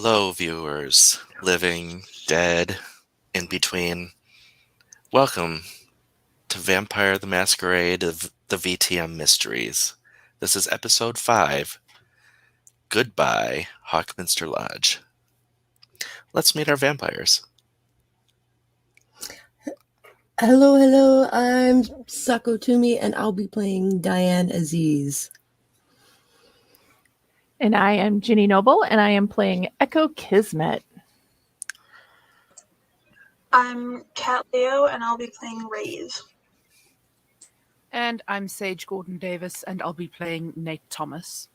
Hello, viewers, living, dead, in between. Welcome to Vampire the Masquerade of the VTM Mysteries. This is episode 5. Goodbye, Hawkminster Lodge. Let's meet our vampires. Hello, I'm Sako Tumi, and I'll be playing Diane Aziz. And I am Jinne Noble, and I am playing Echo Kismet. I'm Kat Leo, and I'll be playing Rave. And I'm Sage Gordon Davis, and I'll be playing Nate Thomas.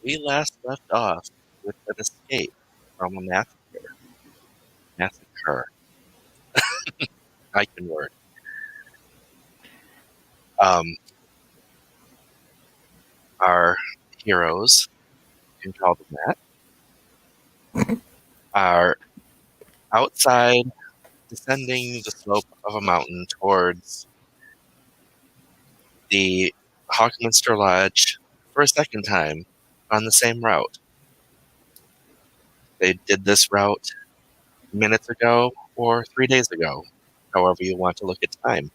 We last left off with an escape from a massacre. Massacre. I can word. Our heroes, you can call them that, are outside, descending the slope of a mountain towards the Hawkminster Lodge for a second time on the same route. They did this route minutes ago or 3 days ago, however you want to look at time.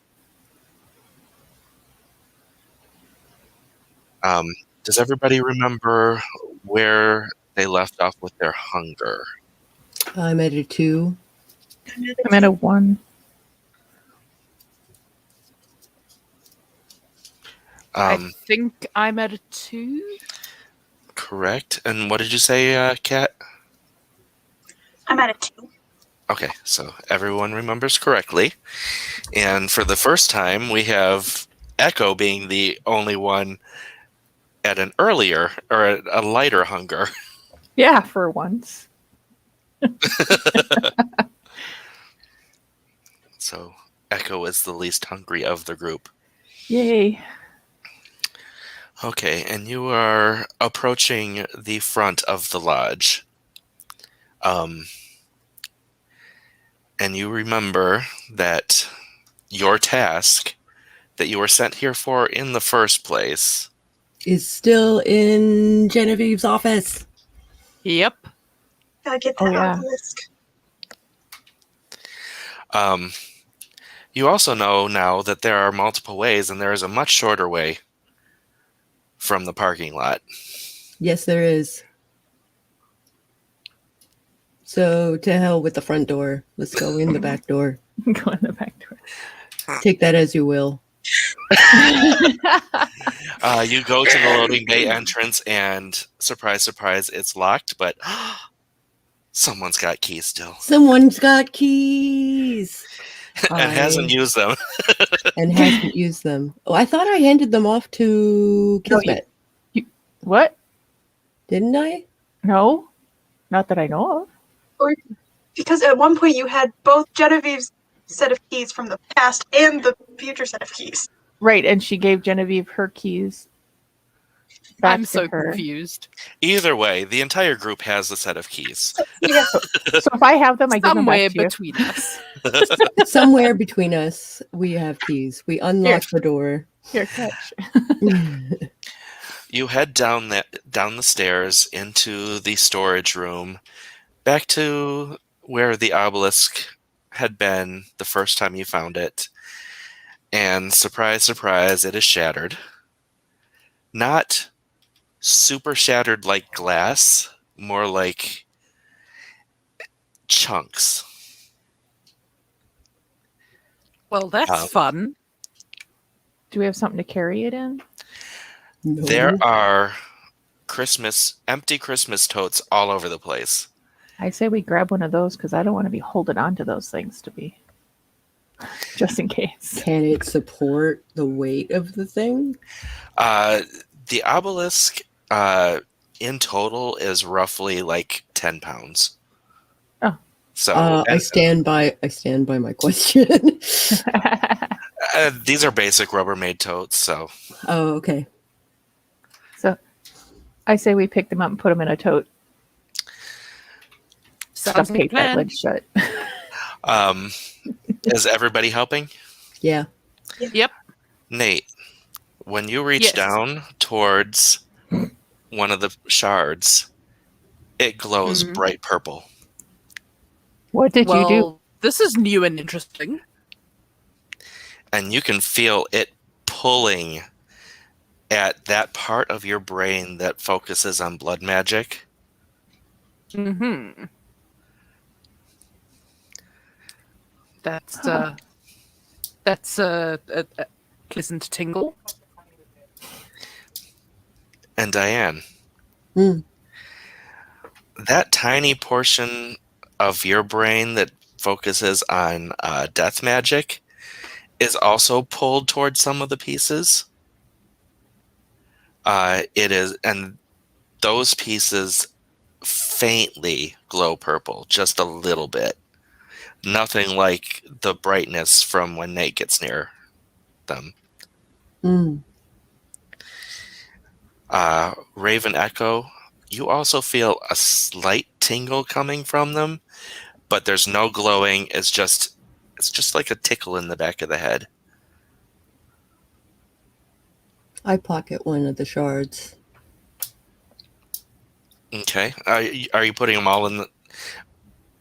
Does everybody remember where they left off with their hunger? I'm at a 2. I'm at a 1. I think I'm at a 2. Correct. And what did you say, Kat? I'm at a 2. Okay, so everyone remembers correctly. And for the first time, we have Echo being the only one at an earlier or a lighter hunger. Yeah, for once. So Echo is the least hungry of the group. Yay. Okay, and you are approaching the front of the lodge. And you remember that your task that you were sent here for in the first place Is still in Genevieve's office. Yep. Gotta get that obelisk. You also know now that there are multiple ways, and there is a much shorter way from the parking lot. Yes, there is. So, to hell with the front door. Let's go in the back door. Go in the back door. Take that as you will. You go to the loading bay entrance, and surprise, surprise, it's locked, but someone's got keys still. Someone's got keys. And hasn't used them. And hasn't used them. Oh, I thought I handed them off to Kismet. What? Didn't I? No. Not that I know of. Or because at one point you had both Genevieve's set of keys from the past and the future set of keys. Right, and she gave Genevieve her keys. Back I'm to so her. confused. Either way, the entire group has a set of keys. Yeah, so if I have them, I give them Somewhere back to you. between us. Somewhere between us, we have keys. We unlock the door. Here, catch. You head down the stairs into the storage room, back to where the obelisk had been the first time you found it. And surprise, surprise, it is shattered. Not super shattered like glass, more like chunks. Well, that's fun. Do we have something to carry it in? No. There are empty Christmas totes all over the place. I say we grab one of those because I don't want to be holding on to those things to be. Just in case. Can it support the weight of the thing? The obelisk in total is roughly like 10 pounds. Oh. So I stand by my question. These are basic Rubbermaid totes, so Oh, okay. So I say we pick them up and put them in a tote. Sounds like a Tape that plan. lid shut. is everybody helping? Yeah. Yep. Nate, when you reach Yes. down towards one of the shards, it glows Mhm. bright purple. What did you do? Well, this is new and interesting. And you can feel it pulling at that part of your brain that focuses on blood magic. Mm-hmm. That's a pleasant tingle. And Diane, Mm. that tiny portion of your brain that focuses on death magic is also pulled towards some of the pieces. It is, and those pieces faintly glow purple, just a little bit. Nothing like the brightness from when Nate gets near them. Mm. Rave and Echo, you also feel a slight tingle coming from them, but there's no glowing. It's just like a tickle in the back of the head. I pocket one of the shards. Okay. Are you putting them all in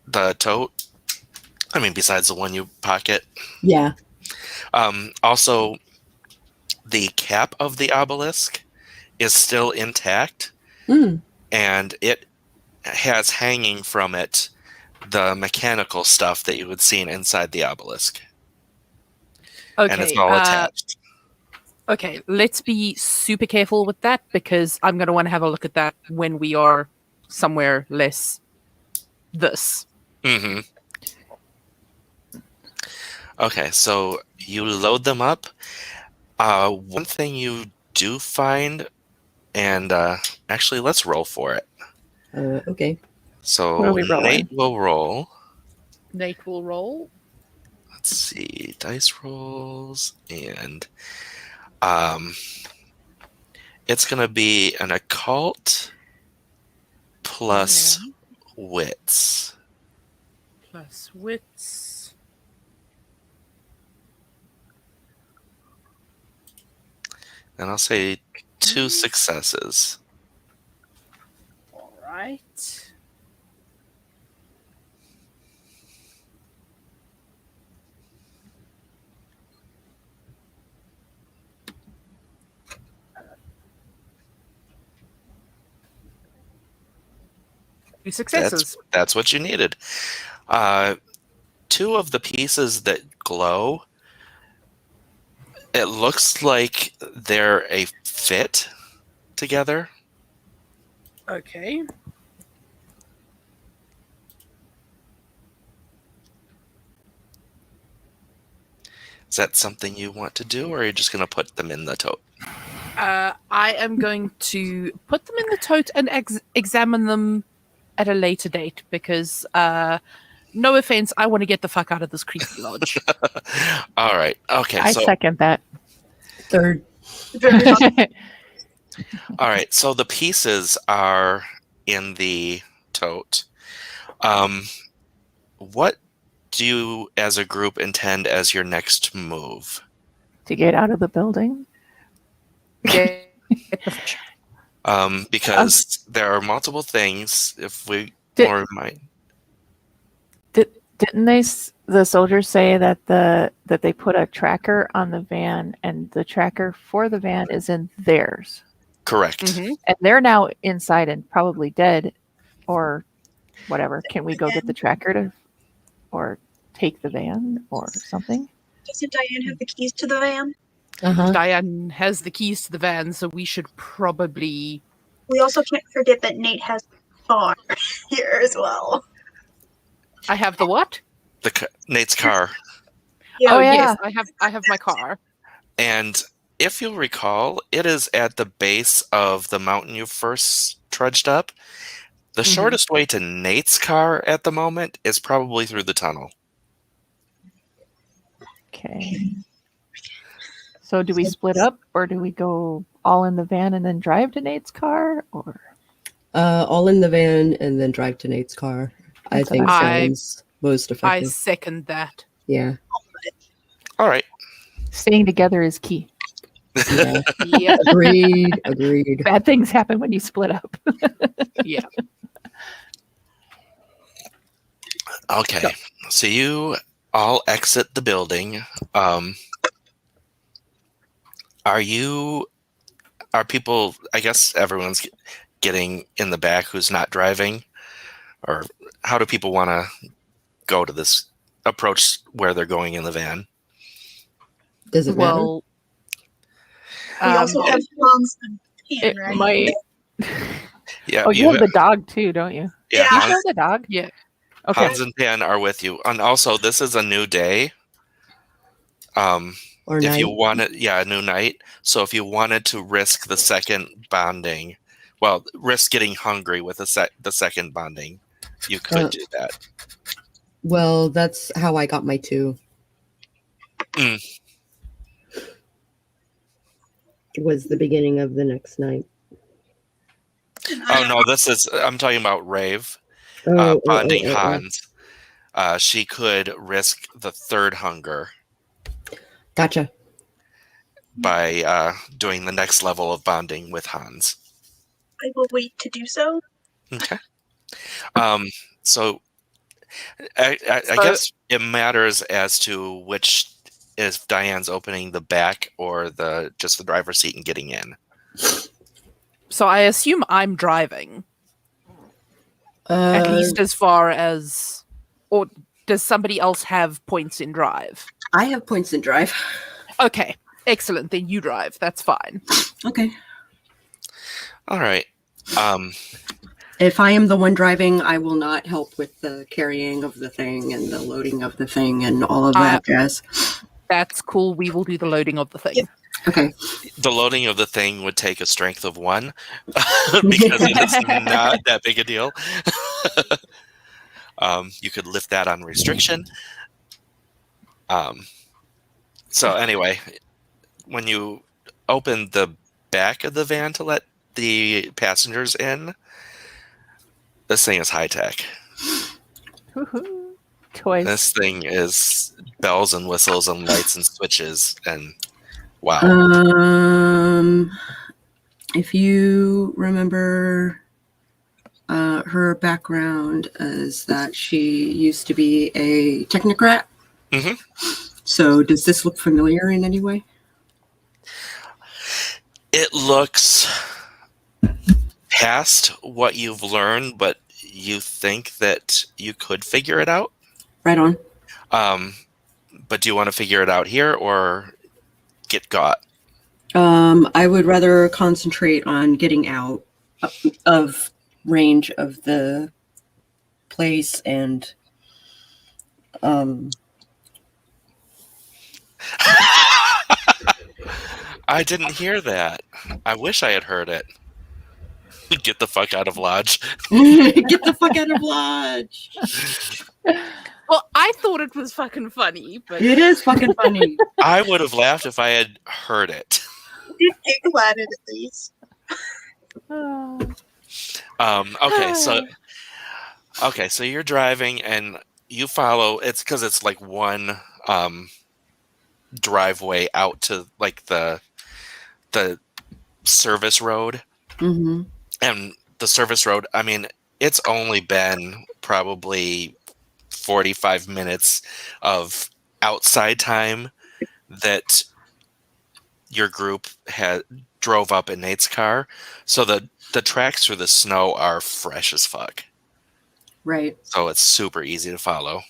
the tote? I mean, besides the one you pocket. Yeah. Also, the cap of the obelisk is still intact, Mm. and it has hanging from it the mechanical stuff that you had seen inside the obelisk. Okay. And it's all attached. Okay, let's be super careful with that because I'm going to want to have a look at that when we are somewhere less this. Mm-hmm. Okay, so you load them up. One thing you do find, and actually, let's roll for it. Okay. So What are we rolling? Nate will roll. Nate will roll. Let's see, dice rolls, and it's going to be an occult plus wits. Plus wits. And I'll say 2 successes. All right. Two successes. That's what you needed. 2 of the pieces that glow, it looks like they're a fit together. Okay. Is that something you want to do, or are you just going to put them in the tote? I am going to put them in the tote and examine them at a later date because, no offense, I want to get the fuck out of this creepy lodge. All right. Okay. I second that. Third. Very much. All right. So the pieces are in the tote. What do you, as a group, intend as your next move? To get out of the building. Because there are multiple things. If we Did- more remind. Didn't the soldiers say that that they put a tracker on the van, and the tracker for the van is in theirs, Correct. Mm-hmm. and they're now inside and probably dead, or whatever. Can we go get the tracker or take the van or something? Doesn't Diane have the keys to the van? Uh-huh. Diane has the keys to the van, so we should probably... We also can't forget that Nate has a car here as well. I have the what? Nate's car. Yeah, Oh, yeah. Yes, I have my car. And if you'll recall, it is at the base of the mountain you first trudged up. The Mhm. shortest way to Nate's car at the moment is probably through the tunnel. Okay. So do we split up, or do we go all in the van and then drive to Nate's car? Or All in the van and then drive to Nate's car. I That's what think I- sounds most I effective. second that. Yeah. All right. staying together is key. Yeah. Yeah. Agreed. Bad things happen when you split up. Yeah. Okay. So you all exit the building. Are people, I guess everyone's getting in the back who's not driving? Or how do people want to go to this approach where they're going in the van? Does it matter? Well, We also have Hans and It Diane, right? might. Yeah. Oh, you have the dog too, don't you? yeah, You Hans, show the dog? yeah. Okay. Hans and Pan are with you. And also, this is a new day. Or If night? you wanted, a new night. So if you wanted to risk the second bonding, risk getting hungry with the second bonding, you could do that. Well, that's how I got my 2. Mm. Was the beginning of the next night. Oh no, I'm talking about Rave bonding Hans. She could risk the third hunger Gotcha. by doing the next level of bonding with Hans. I will wait to do so. Okay. So I guess it matters as to which, if Diane's opening the back or just the driver's seat and getting in. So I assume I'm driving, at least as far as, or does somebody else have points in drive? I have points in drive. Okay, excellent. Then you drive. That's fine. Okay. All right. If I am the one driving, I will not help with the carrying of the thing and the loading of the thing and all of that jazz. That's cool. We will do the loading of the thing. Yep. Okay. The loading of the thing would take a strength of 1 because it is not that big a deal. You could lift that on restriction. So anyway, when you open the back of the van to let the passengers in, this thing is high tech. Woohoo. Toys. This thing is bells and whistles and lights and switches and wow. If you remember, her background is that she used to be a technocrat. Mhm. So does this look familiar in any way? It looks past what you've learned, but you think that you could figure it out. Right on. But do you want to figure it out here or get got? I would rather concentrate on getting out of range of the place and I didn't hear that. I wish I had heard it. Get the fuck out of Lodge. get the fuck out of Lodge. Well, I thought it was fucking funny, but It is fucking funny. I would have laughed if I had heard it. Did giggle at it at least. Okay, so you're driving and you follow. It's because it's like one driveway out to like the service road. Mm-hmm. And the service road, I mean, it's only been probably 45 minutes of outside time that your group drove up in Nate's car. So the tracks through the snow are fresh as fuck. Right. So it's super easy to follow.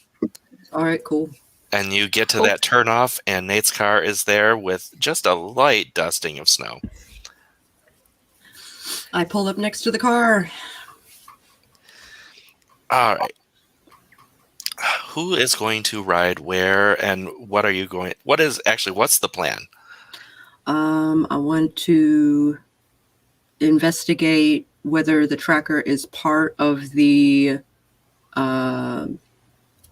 All right, cool. And you get to that turnoff, and Nate's car is there with just a light dusting of snow. I pull up next to the car. All right. Who is going to ride where, and what are you going? What's the plan? I want to investigate whether the tracker is part of the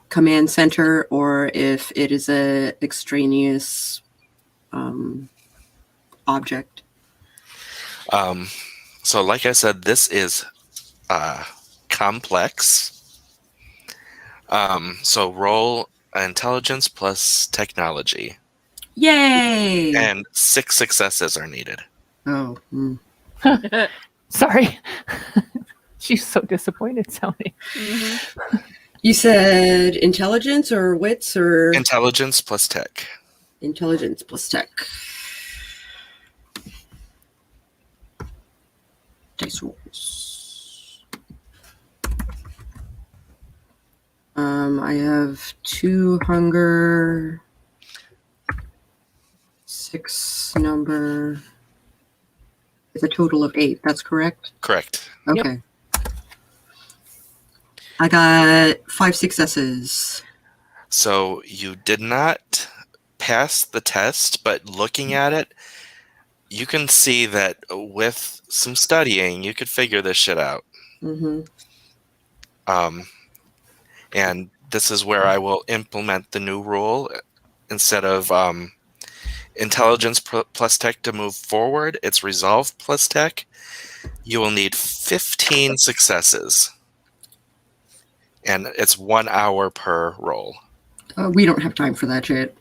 command center or if it is a extraneous object. So like I said, this is complex. So roll intelligence plus technology. Yay! And 6 successes are needed. Oh. Mm. Sorry. She's so disappointed sounding. You said intelligence or wits or Intelligence plus tech. intelligence plus tech. Dice rolls. I have 2 hunger, 6 number. It's a total of 8. That's correct? Correct. Okay. I got 5 successes. So you did not pass the test, but looking at it, you can see that with some studying, you could figure this shit out. Mm-hmm. And this is where I will implement the new rule. Instead of intelligence plus tech to move forward, it's resolve plus tech. You will need 15 successes. And it's 1 hour per roll. We don't have time for that shit.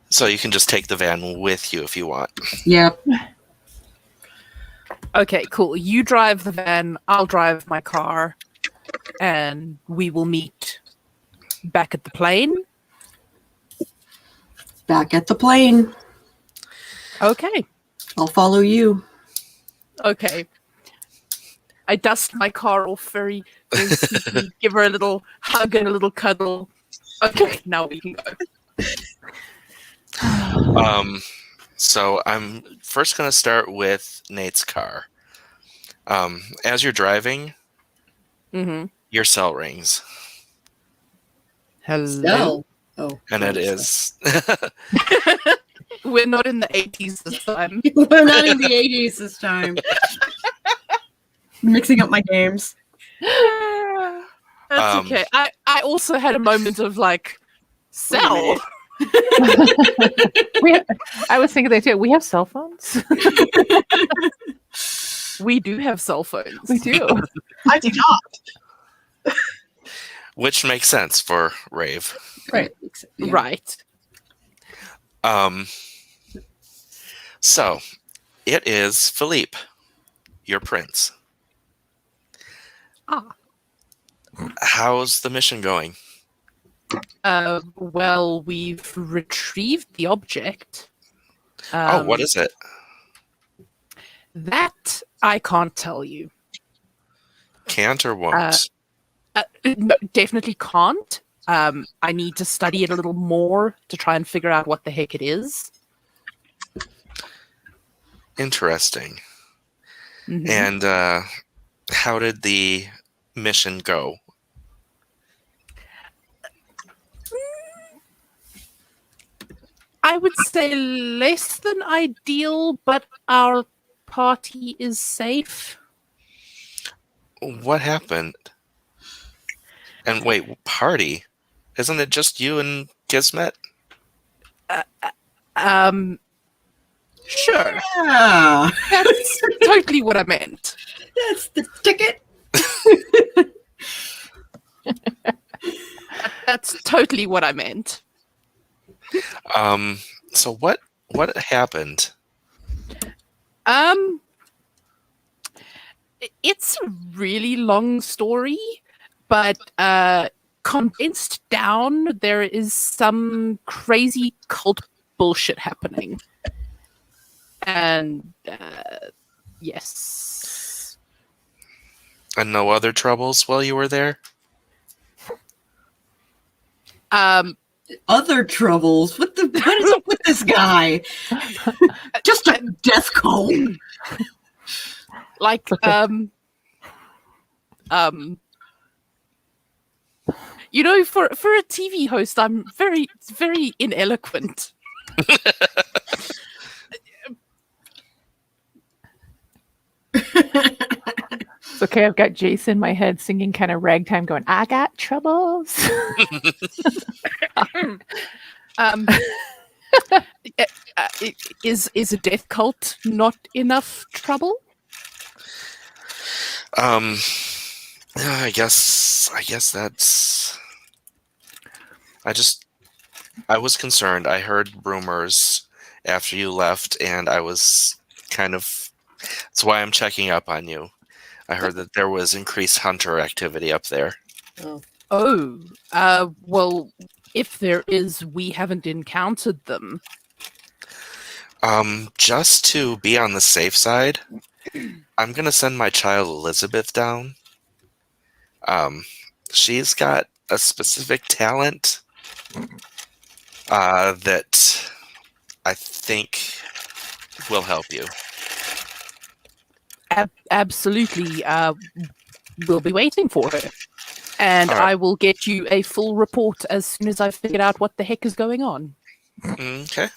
So you can just take the van with you if you want. Yep. Okay, cool. You drive the van, I'll drive my car, and we will meet back at the plane. Back at the plane. Okay. I'll follow you. Okay. I dust my car off very, very sweetly, give her a little hug and a little cuddle. Okay, now we can go. So I'm first going to start with Nate's car. As you're driving, your cell rings. Hello. No. Oh. And it is... We're not in the 80s this time. We're not in the 80s this time. Mixing up my games. That's okay. I also had a moment of like, cell. I was thinking that too. We have cell phones. We do have cell phones. We do. I do not. Which makes sense for Rave. Right. Yeah. Right. So, it is Philippe, your prince. Ah. How's the mission going? Well, we've retrieved the object. What is it? That I can't tell you. Can't or won't? No, definitely can't. I need to study it a little more to try and figure out what the heck it is. Interesting. Mhm. And how did the mission go? I would say less than ideal, but our party is safe. What happened? And wait, party? Isn't it just you and Kismet? Sure. Yeah. That's totally what I meant. That's the ticket. That's totally what I meant. So what happened? It's a really long story, but condensed down, there is some crazy cult bullshit happening. And yes. And no other troubles while you were there? Other troubles. What is up with this guy? Just a death cone. Like you know, for a TV host, I'm very, very ineloquent. It's okay. I've got Jayce in my head singing kind of ragtime, going, "I got troubles." Is a death cult not enough trouble? I guess that's. I was concerned. I heard rumors after you left, and I was kind of. That's why I'm checking up on you. I heard that there was increased hunter activity up there. Oh. Well, if there is, we haven't encountered them. Just to be on the safe side, I'm gonna send my child Elizabeth down. She's got a specific talent that I think will help you. Absolutely. We'll be waiting for her. And All right. I will get you a full report as soon as I've figured out what the heck is going on. Okay.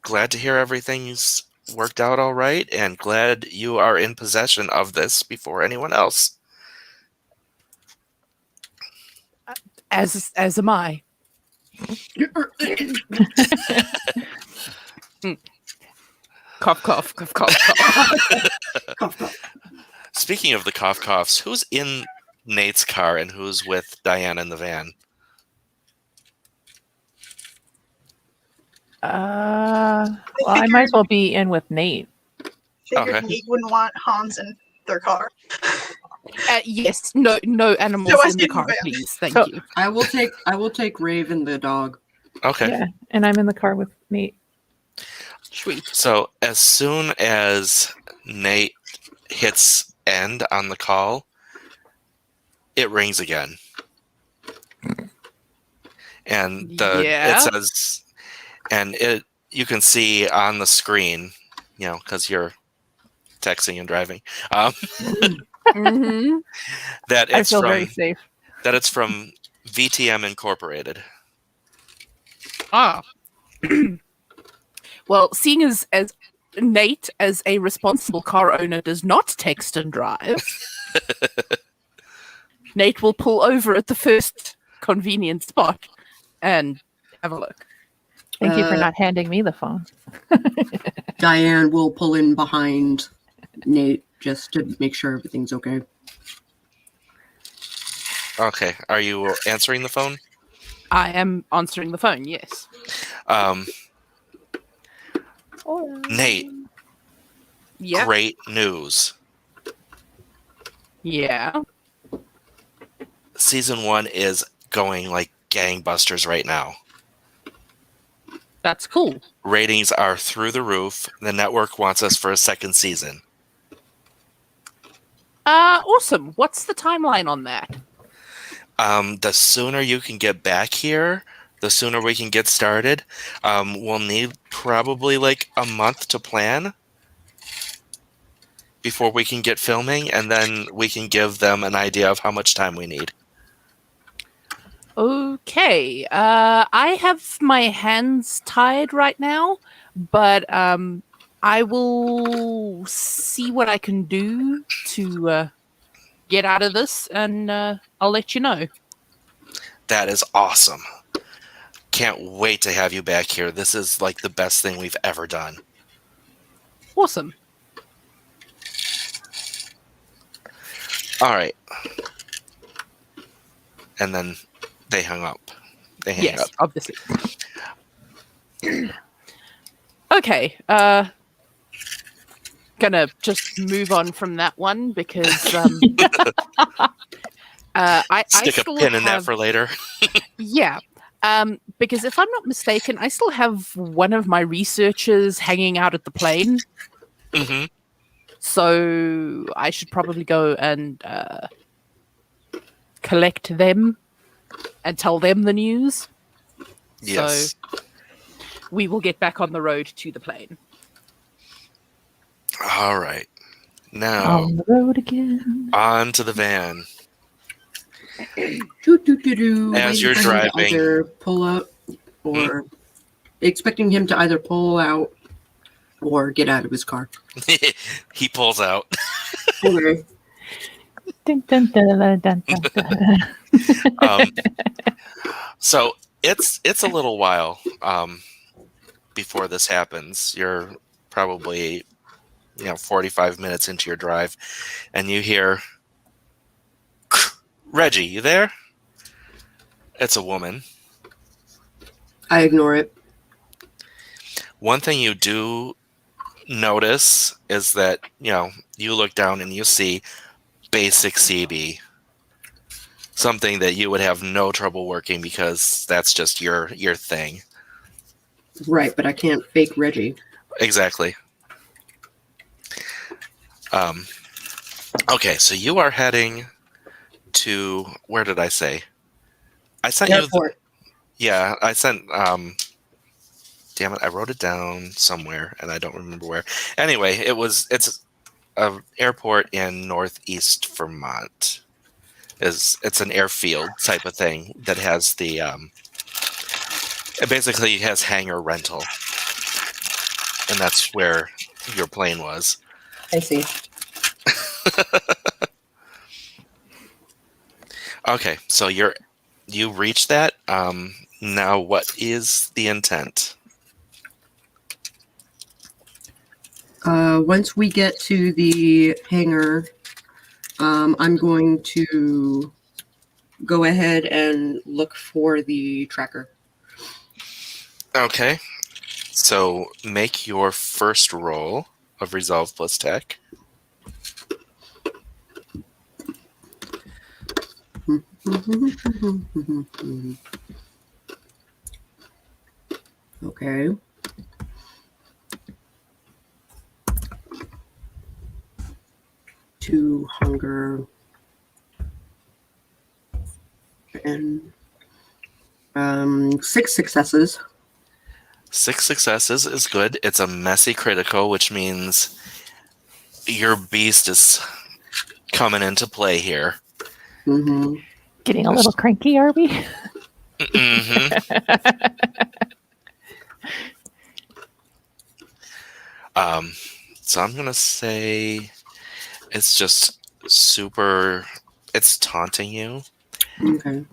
Glad to hear everything's worked out all right, and glad you are in possession of this before anyone else. As am I. Cough, cough, cough, cough, cough. Cough, cough. Speaking of the cough coughs, who's in Nate's car and who's with Diane in the van? Well, I might as well be in with Nate. Figured Okay. Nate wouldn't want Hans in their car. Yes, no animals No, I in the didn't car, ban. please. Thank So- you. I will take Rave and the dog. Okay. Yeah, and I'm in the car with Nate. Sweet. So as soon as Nate hits end on the call, it rings again. And Yeah. it says, and you can see on the screen, because you're texting and driving, hmm that I it's feel from very safe. that it's from VTM Incorporated. Ah. Well, seeing as Nate, as a responsible car owner, does not text and drive, Nate will pull over at the first convenient spot and have a look. Thank you for Uh, not handing me the phone. Diane will pull in behind Nate just to make sure everything's okay. Okay, are you answering the phone? I am answering the phone, yes. Nate, Yeah. great news. Yeah. Season 1 is going like gangbusters right now. That's cool. Ratings are through the roof. The network wants us for a second season. Awesome. What's the timeline on that? The sooner you can get back here, the sooner we can get started. We'll need probably like a month to plan before we can get filming, and then we can give them an idea of how much time we need. Okay. I have my hands tied right now, but I will see what I can do to get out of this, and I'll let you know. That is awesome. Can't wait to have you back here. This is like the best thing we've ever done. Awesome. All right. And then they hung up. They hang Yes, up. obviously. Okay. Gonna just move on from that one because I Stick a still pin in that have- for later. Yeah. Because if I'm not mistaken, I still have one of my researchers hanging out at the plane. hmm So I should probably go and collect them and tell them the news. Yes. So we will get back on the road to the plane. All right. Now, On the road again. on to the van. Doo-doo-doo-doo. As Waiting you're for him to driving. either pull out or expecting him to either pull out or get out of his car. He pulls out. Okay. Dun, dun, dun, dun, dun, dun, dun. So it's a little while before this happens. You're probably 45 minutes into your drive, and you hear, Reggie, you there? It's a woman. I ignore it. One thing you do notice is that, you look down and you see basic CB. Something that you would have no trouble working because that's just your thing. Right, but I can't fake Reggie. Exactly. Okay, so you are heading to, where did I say? I sent Airport. I sent, damn it, I wrote it down somewhere and I don't remember where. Anyway, it's an airport in northeast Vermont. It's an airfield type of thing that has the, it basically has hangar rental. And that's where your plane was. I see. Okay, so you reached that. Now, what is the intent? Once we get to the hangar, I'm going to go ahead and look for the tracker. Okay, so make your first roll of Resolve plus Tech. Okay. To hunger and 6 successes. 6 successes is good. It's a messy critical, which means your beast is coming into play here. Mm-hmm. Getting a little cranky, are we? So I'm gonna say it's just super. It's taunting you, Okay.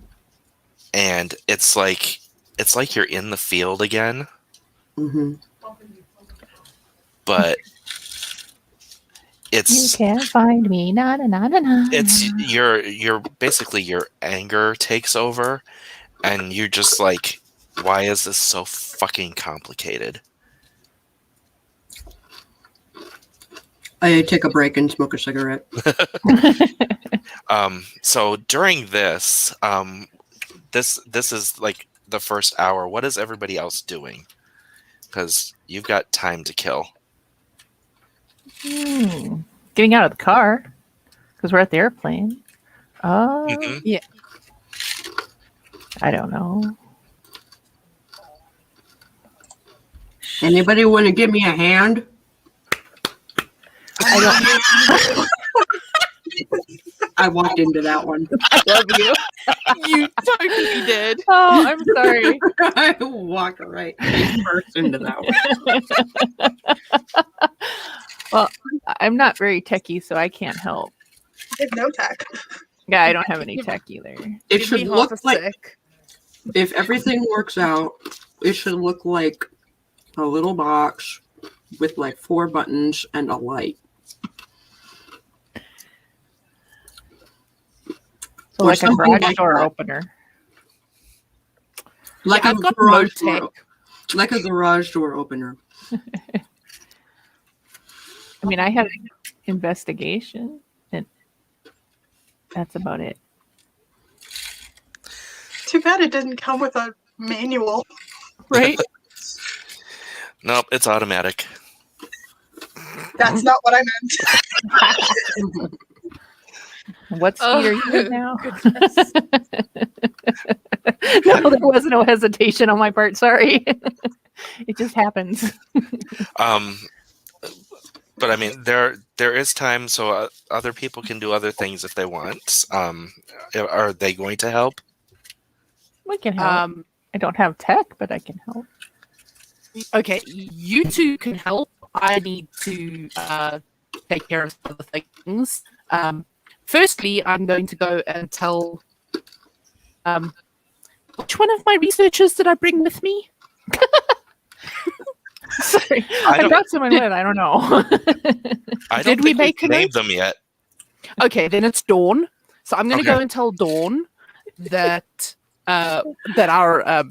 and it's like you're in the field again, Mm-hmm. but You it's can't find me. Na na na na na. it's your basically your anger takes over, and you're just like, why is this so fucking complicated? I take a break and smoke a cigarette. So during this, this is like the first hour. What is everybody else doing? Because you've got time to kill. Getting out of the car because we're at the airplane. Mhm. Yeah. I don't know. Anybody want to give me a hand? I I walked into that one. I love you. You totally did. Oh, I'm sorry. I walked right first into that one. Well, I'm not very techie, so I can't help. I have no tech. Yeah, I don't have any tech either. It Give should me look half a like, sec. if everything works out, it should look like a little box with like 4 buttons and a light. So Or like a something garage like door that. opener. Like Yeah, a I've got garage no door, tech. like a garage door opener. I mean, I have investigation, and that's about it. Too bad it didn't come with a manual. Right? Nope, it's automatic. That's not what I meant. What speed are you at now? goodness. No, there was no hesitation on my part. Sorry. It just happens. But I mean, there is time, so other people can do other things if they want. Are they going to help? We can help. I don't have tech, but I can help. Okay, you two can help. I need to take care of other things. Firstly, I'm going to go and tell Which one of my researchers did I bring with me? Sorry, I got some in my head. I don't know. I don't Did we think make we've a named note? them yet. Okay, then it's Dawn. So I'm going to Okay. go and tell Dawn that that our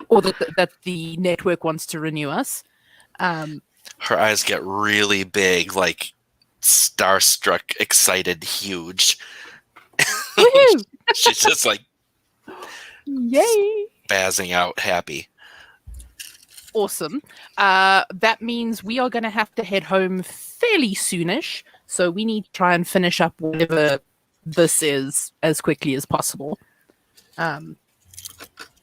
or that the network wants to renew us. Her eyes get really big, like starstruck, excited, huge. Woohoo! She's just like Yay! spazzing out, happy. Awesome. That means we are going to have to head home fairly soonish. So we need to try and finish up whatever this is as quickly as possible.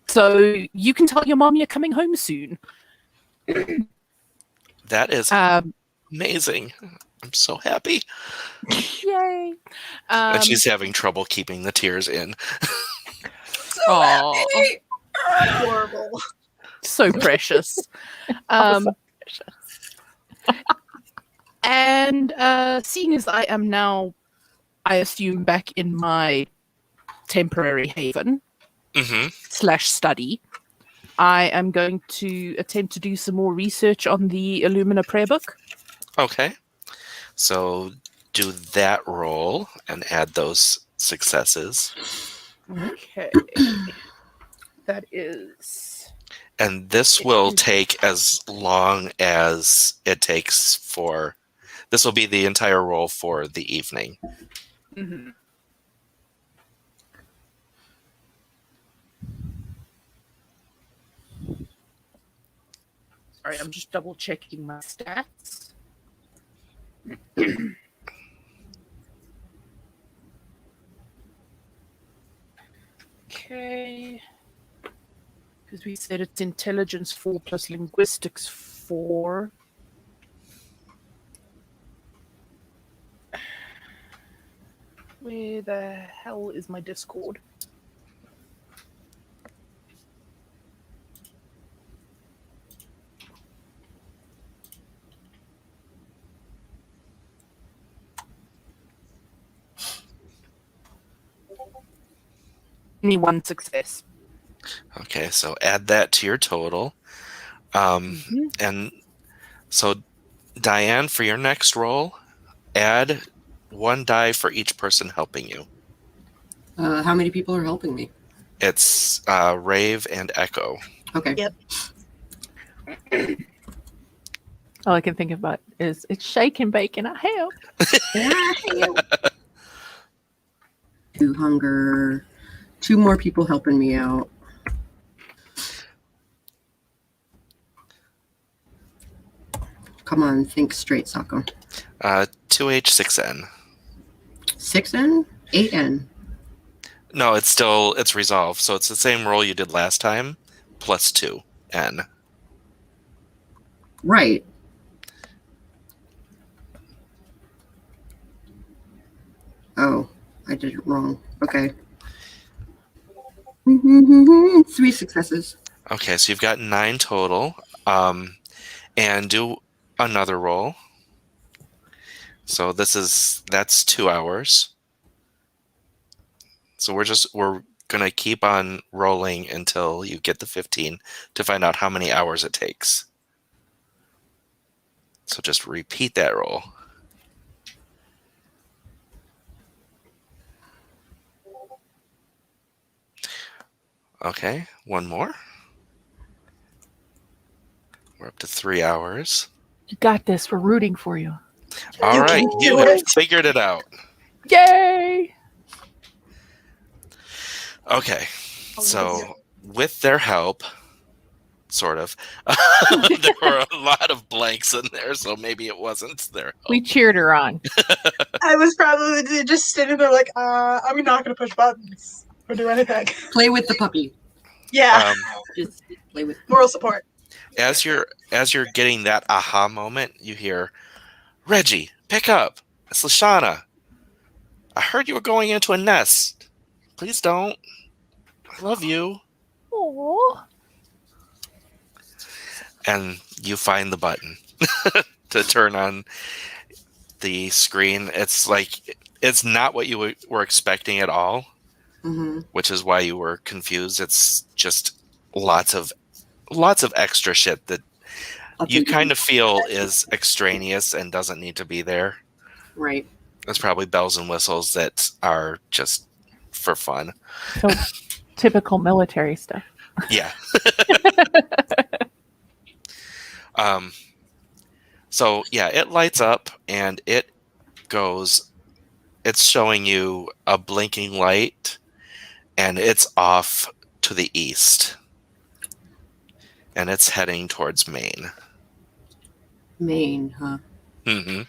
So you can tell your mom you're coming home soon. That is Um, amazing. I'm so happy. Yay! And she's having trouble keeping the tears in. Aw, Horrible. so precious. And seeing as I am now, I assume, back in my temporary haven Mm-hmm. / study, I am going to attempt to do some more research on the Illumina prayer book. Okay. So do that roll and add those successes. Okay. That is... And this will take as long as it takes for... This will be the entire roll for the evening. Mhm. Sorry, I'm just double checking my stats. Okay. Because we said it's intelligence 4 plus linguistics 4. Where the hell is my Discord? Only one success. Okay, so add that to your total. And so, Diane, for your next roll, add 1 die for each person helping you. How many people are helping me? It's Rave and Echo. Okay. Yep. All I can think about is it's shaking, bacon. I help. 2 hunger. 2 more people helping me out. Come on, think straight, Sako. 2H, 6N. 6N? 8N. No, it's resolved. So it's the same roll you did last time, plus 2N. Right. Oh, I did it wrong. Okay. 3 successes. Okay, so you've got 9 total. And do another roll. So that's 2 hours. So we're gonna keep on rolling until you get the 15 to find out how many hours it takes. So just repeat that roll. Okay, 1 more. We're up to 3 hours. You got this. We're rooting for you. All You right, can you do have it. figured it out. Yay! Okay, so with their help, sort of, there were a lot of blanks in there, so maybe it wasn't their help. We cheered her on. I was probably just sitting there like, I'm not going to push buttons or do anything. Play with the puppy. Yeah, Just play with. moral support. As you're getting that aha moment, you hear, Reggie, pick up. It's Lashana. I heard you were going into a nest. Please don't. I love you. Aww. And you find the button to turn on the screen. It's like, it's not what you were expecting at all. Mm-hmm. which is why you were confused. It's just lots of extra shit that you kind of feel is extraneous and doesn't need to be there. Right. It's probably bells and whistles that are just for fun. So typical military stuff. Yeah. So yeah, it lights up and it goes. It's showing you a blinking light, and it's off to the east, and it's heading towards Maine. Maine, huh? Mm-hmm.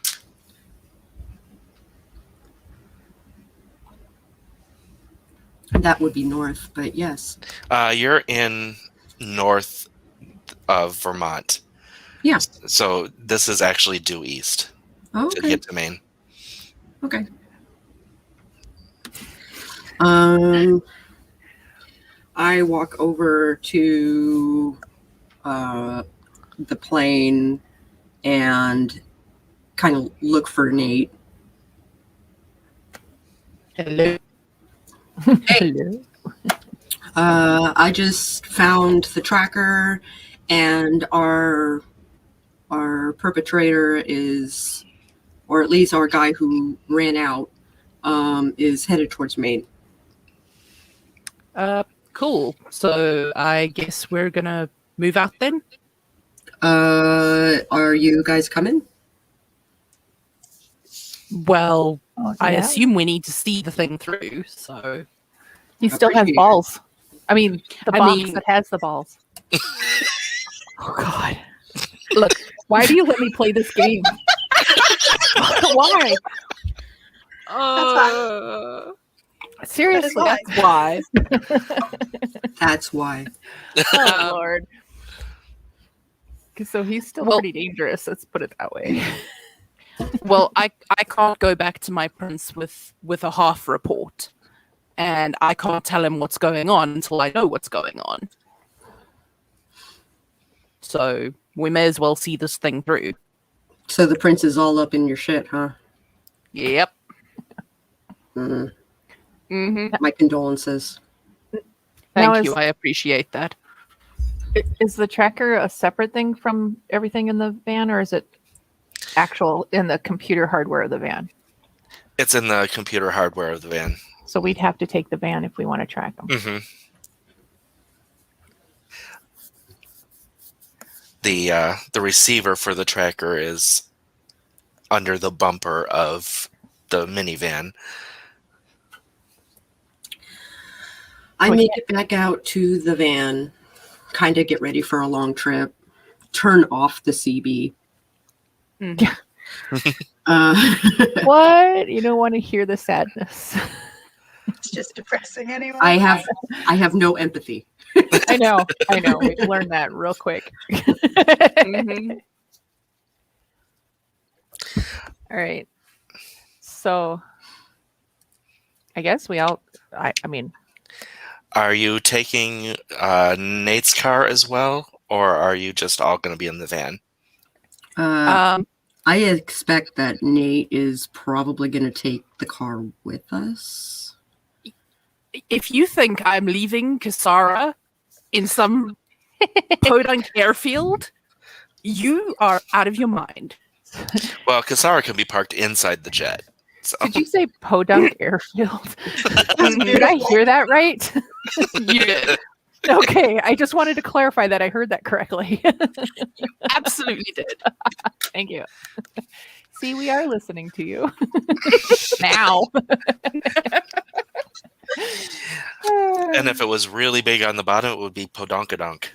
That would be north, but yes. You're in north of Vermont. Yeah. So this is actually due east Oh, to okay. get to Maine. Okay. I walk over to the plane and kind of look for Nate. Hello. Hello. I just found the tracker, and our perpetrator is, or at least our guy who ran out, is headed towards Maine. Cool. So I guess we're gonna move out then. Are you guys coming? Well, I Yeah. assume we need to see the thing through. So He still has Appreciate it. balls. I mean, the I box mean- that has the balls. Oh God! look, why do you let me play this game? Why? Seriously, why. That's why. That's why. oh Lord. So he's still Well- pretty dangerous. Let's put it that way. Well, I can't go back to my prince with a half report, and I can't tell him what's going on until I know what's going on. So we may as well see this thing through. So the prince is all up in your shit, huh? Yep. Mm. Mm-hmm. My condolences. Now Thank is- you. I appreciate that. Is the tracker a separate thing from everything in the van, or is it actual in the computer hardware of the van? It's in the computer hardware of the van. So we'd have to take the van if we want to track them. Mm-hmm. The receiver for the tracker is under the bumper of the minivan. I Oh, make it back out to the van, kind of get ready for a long trip, turn off the CB. Mhm. What? You don't want to hear the sadness. It's just depressing anyway. I have no empathy. I know. We've learned that real quick. Mhm. All right. So I guess I mean, Are you taking Nate's car as well, or are you just all going to be in the van? I expect that Nate is probably going to take the car with us. If you think I'm leaving Kasara in some podunk airfield, you are out of your mind. Well, Kasara can be parked inside the jet. So. did you say Podunk Airfield? That's Did I beautiful. hear that right? You did. Okay, I just wanted to clarify that I heard that correctly. Absolutely did. Thank you. See, we are listening to you now. And if it was really big on the bottom, it would be Podonkadonk.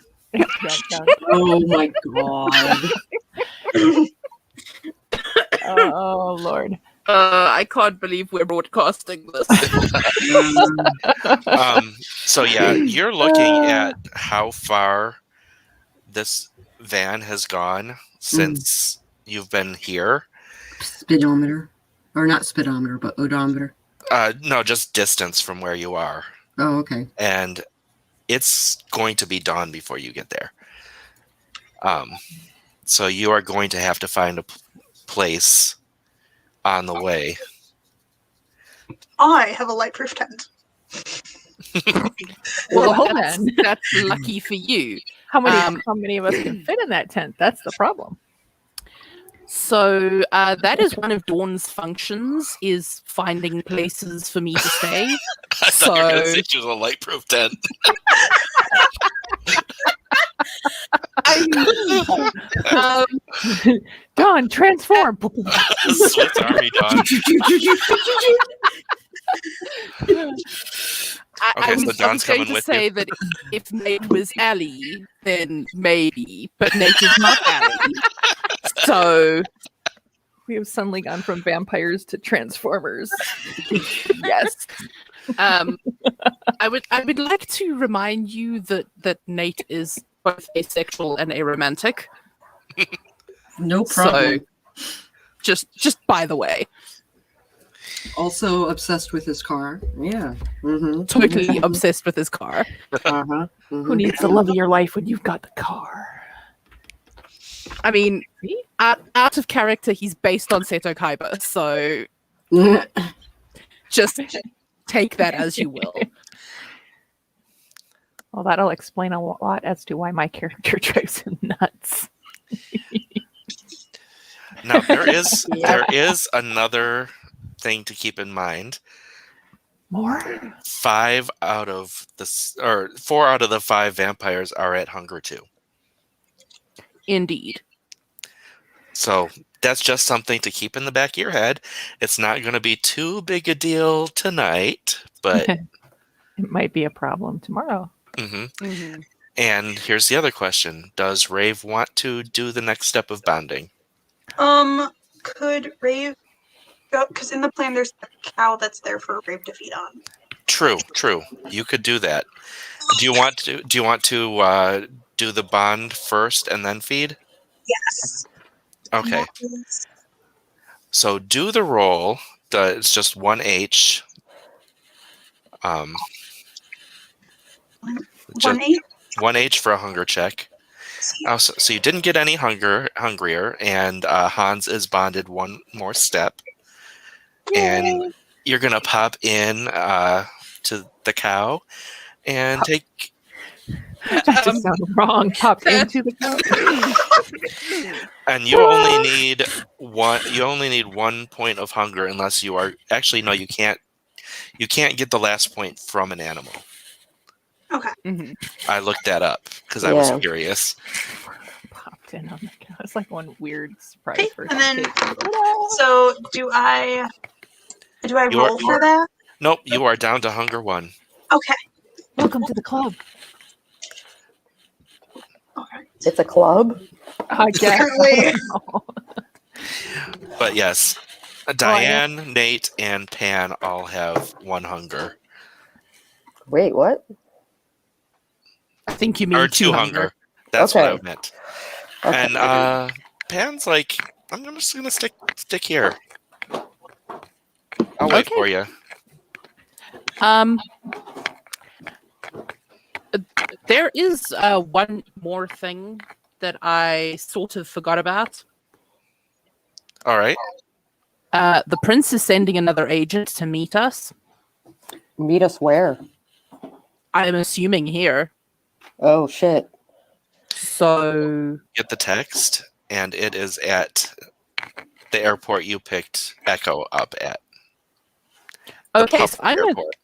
Oh my god. Oh Lord. I can't believe we're broadcasting this. So yeah, you're looking at how far this van has gone since you've been here. Speedometer. Or not speedometer, but odometer. No, just distance from where you are. Oh, okay. And it's going to be dawn before you get there. So you are going to have to find a place on the way. I have a lightproof tent. Well, that's, then. that's lucky for you. How many of us can fit in that tent? That's the problem. So that is one of Dawn's functions, is finding places for me to stay. I thought you were going to So- say she was a light-proof tent. Dawn, transform. Swiss Army dog. I Okay, so was Dawn's going coming to with say you. that if Nate was Ellie, then maybe, but Nate is not Ellie. So We have suddenly gone from vampires to transformers. Yes. I would like to remind you that Nate is both asexual and aromantic. No problem. Just by the way, Also obsessed with his car. Yeah. Mm-hmm. totally obsessed with his car. Uh-huh. Who needs the love of your life when you've got the car? I mean, out of character, he's based on Seto Kaiba, so just take that as you will. Well, that'll explain a lot as to why my character drives him nuts. Now there is another thing to keep in mind. More? 4 out of the 5 vampires are at hunger 2. Indeed. So that's just something to keep in the back of your head. It's not going to be too big a deal tonight, but It might be a problem tomorrow. mhm. Mm-hmm. And here's the other question: does Rave want to do the next step of bonding? Could Rave go? Because in the plan, there's a cow that's there for Rave to feed on. True. You could do that. Do you want to do the bond first and then feed? Yes. Okay. So do the roll. It's just 1H. 1-8. 1H for a hunger check. So you didn't get any hungrier, and Hans is bonded one more step. And you're gonna pop in to the cow and take. That just sounded wrong. Pop into the car. And you only need one. You only need 1 point of hunger, unless you are actually no. You can't. You can't get the last point from an animal. Okay. Mm-hmm. I looked that up because I was Yeah. curious. Popped in on the car. It's like one weird surprise Okay, for and then- kids. So do I roll for that? Nope, you are down to hunger 1. Okay. Welcome to the club. Okay. It's a club. I guess. Apparently. But yes, Diane, Nate, and Pan all have 1 hunger. Wait, what? I think you mean Or 2 hunger. That's what I Okay. meant. Okay. And Pan's like, I'm just gonna stick here. I'll wait Okay. for you. There is one more thing that I sort of forgot about. All right. The prince is sending another agent to meet us. Meet us where? I'm assuming here. Oh shit. So Get the text, and it is at the airport you picked Echo up at. The okay, Puff so I'm airport.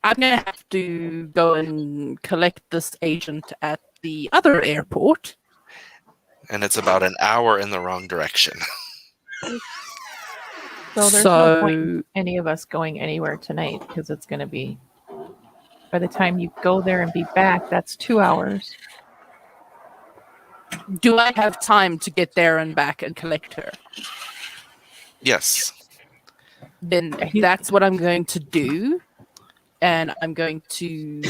gonna have to go and collect this agent at the other airport. And it's about an hour in the wrong direction. So there's no point in any of us going anywhere tonight because it's going to be, by the time you go there and be back, that's 2 hours. Do I have time to get there and back and collect her? Yes. Then that's what I'm going to do. And I'm going to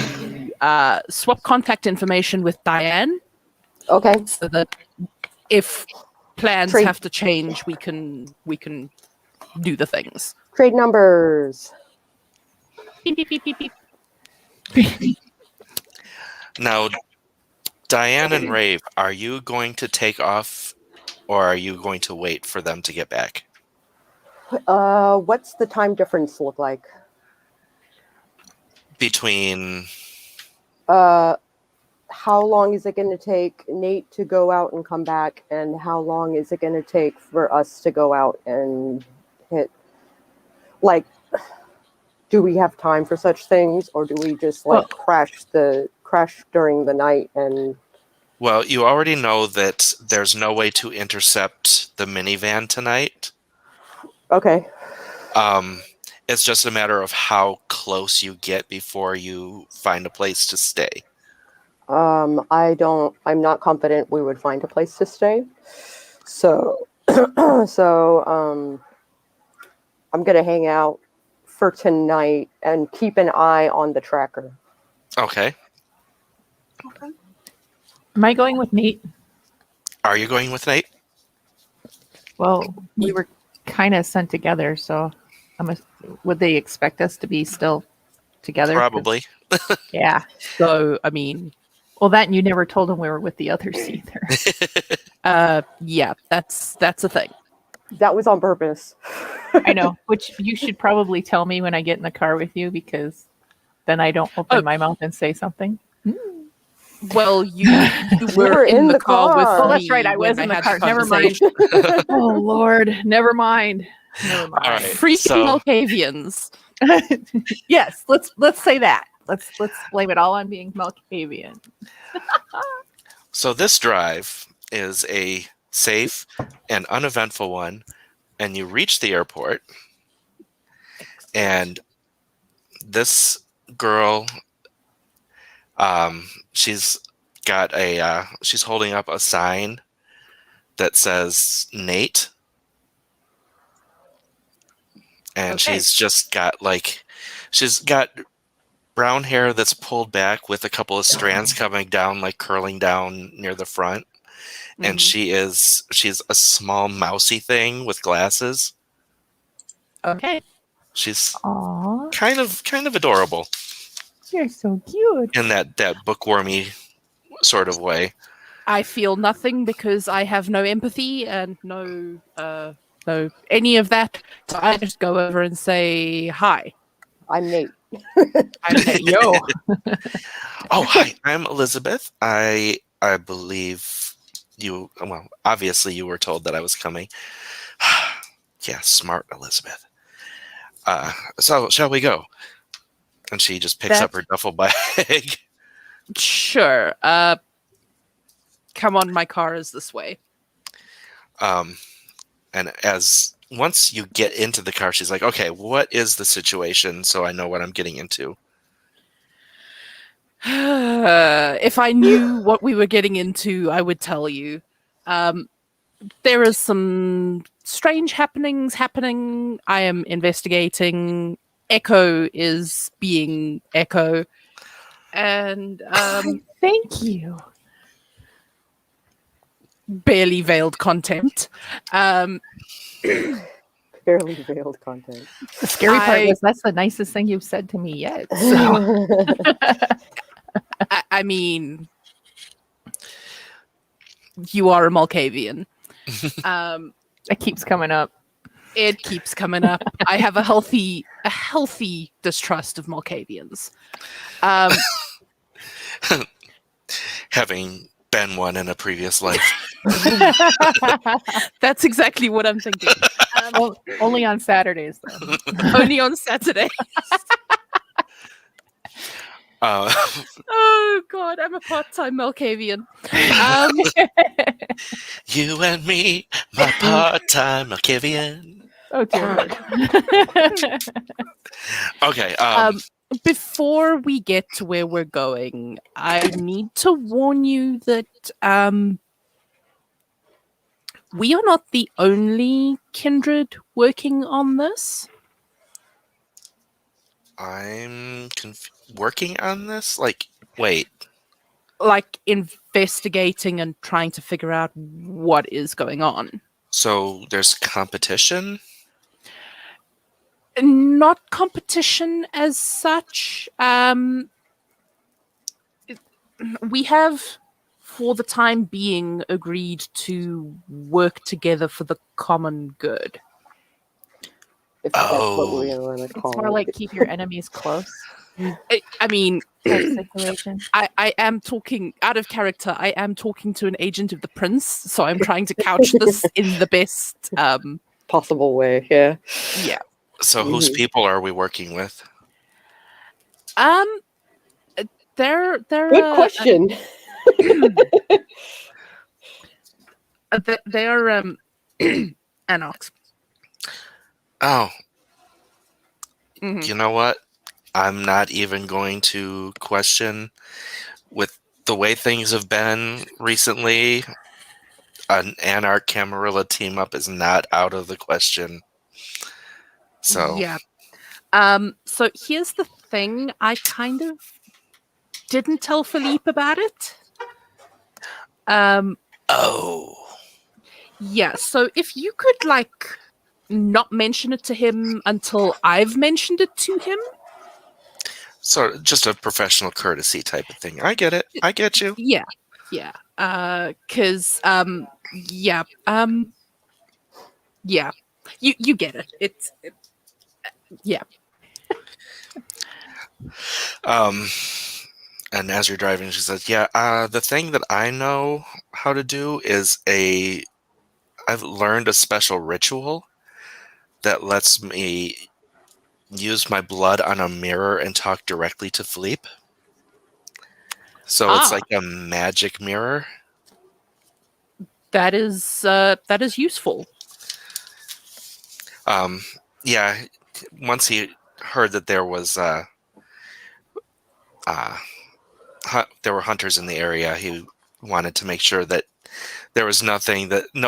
swap contact information with Diane Okay. so that if plans Trade. have to change, we can do the things. Trade numbers. Beep, beep, beep, beep, beep. Now, Diane and Rave, are you going to take off, or are you going to wait for them to get back? What's the time difference look like? Between How long is it going to take Nate to go out and come back, and how long is it going to take for us to go out and hit? Like, do we have time for such things, or do we just crash during the night? And well, you already know that there's no way to intercept the minivan tonight. okay, It's just a matter of how close you get before you find a place to stay. I'm not confident we would find a place to stay. So, I'm gonna hang out for tonight and keep an eye on the tracker. Okay. Okay. Am I going with Nate? Are you going with Nate? Well, we were kind of sent together, so would they expect us to be still together? Probably. Yeah. So, I mean, Well, that and you never told them we were with the others either. yeah, that's a thing. That was on purpose. I know, which you should probably tell me when I get in the car with you, because then I don't open my mouth and say something. Well, you were in the car with me. Oh, that's right. I was when in the had car. the Never mind. conversation. Oh Lord, never mind. Never mind. All right. Freaking So- Malkavians. Yes, let's say that. Let's blame it all on being Malkavian. So this drive is a safe and uneventful one, and you reach the airport, and this girl, she's got she's holding up a sign that says Nate, and Okay. she's got brown hair that's pulled back with a couple of strands coming down, like curling down near the front. And Mhm. she's a small mousy thing with glasses. Okay. She's Aw, kind of adorable you're so cute. in that bookwormy sort of way. I feel nothing because I have no empathy and no any of that. So I just go over and say hi. I'm Nate. I'm Nate. Yo. Oh, hi, I'm Elizabeth. I believe you. Well, obviously you were told that I was coming. Yeah, smart Elizabeth. So shall we go? And she just picks up her duffel bag. Sure. Come on, my car is this way. And once you get into the car, she's like, okay, what is the situation so I know what I'm getting into? If I knew what we were getting into, I would tell you. There is some strange happenings happening. I am investigating. Echo is being Echo. And Thank you. barely veiled contempt. Fairly veiled content. The scary part I- was that's the nicest thing you've said to me yet. So. I mean, you are a Malkavian. It keeps coming up. It keeps coming up. I have a healthy distrust of Malkavians. Having been one in a previous life. That's exactly what I'm thinking. Only on Saturdays, though. Only on Saturday. Oh God, I'm a part-time Malkavian. You and me, my part-time Malkavian. Oh dear Lord. Okay. Before we get to where we're going, I need to warn you that we are not the only Kindred working on this. I'm working on this? Like, wait. Like investigating and trying to figure out what is going on. So there's competition? Not competition as such. We have, for the time being, agreed to work together for the common good. If that's what Oh. we want to call It's more it. like keep your enemies close. I mean, That situation. I am talking out of character. I am talking to an agent of the prince, so I'm trying to couch this in the best. Possible way, yeah. Yeah. So whose Mhm. people are we working with? They're Good question. they are anarchs. Oh, Mhm. you know what? I'm not even going to question with the way things have been recently. An Anarch Camarilla team up is not out of the question. So Yeah. So here's the thing. I kind of didn't tell Philippe about it. oh. Yeah, so if you could not mention it to him until I've mentioned it to him. So just a professional courtesy type of thing. I get it. I get you. Yeah. Yeah. Cuz yeah. Yeah. You get it. Yeah. And as you're driving, she says, "Yeah, the thing that I know how to do is I've learned a special ritual that lets me use my blood on a mirror and talk directly to Philippe. So it's like a magic mirror." That is useful. Yeah, once he heard that there was there were hunters in the area, he wanted to make sure that there was no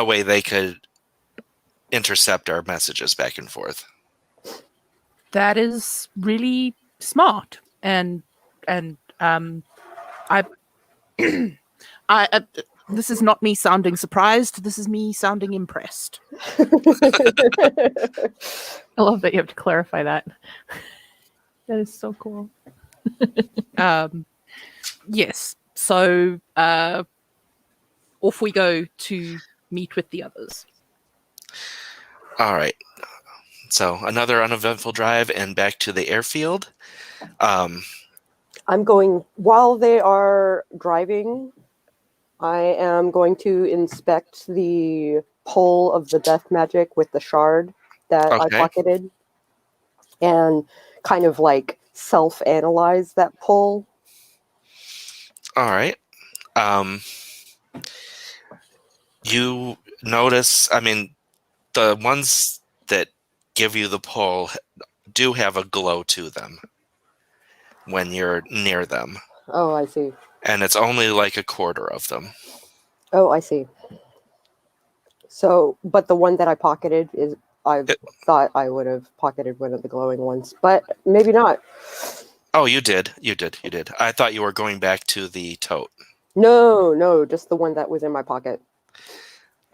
way they could intercept our messages back and forth. That is really smart, and I I this is not me sounding surprised. This is me sounding impressed. I love that you have to clarify that. That is so cool. Yes. So off we go to meet with the others. All right. So another uneventful drive and back to the airfield. I'm going, while they are driving, I am going to inspect the pole of the death magic with the shard that I Okay. pocketed and kind of like self-analyze that pole. All right. You notice, I mean, the ones that give you the pull do have a glow to them when you're near them. Oh, I see. And it's only like a quarter of them. Oh, I see. So, but the one that I pocketed is, I thought I would have pocketed one of the glowing ones, but maybe not. Oh, you did. I thought you were going back to the tote. No, just the one that was in my pocket.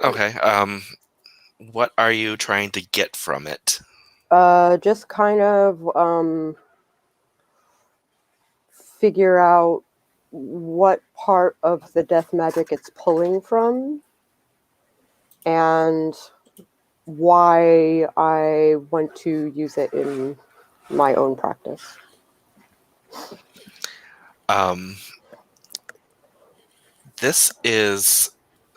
Okay. What are you trying to get from it? Just kind of figure out what part of the death magic it's pulling from and why I want to use it in my own practice. This is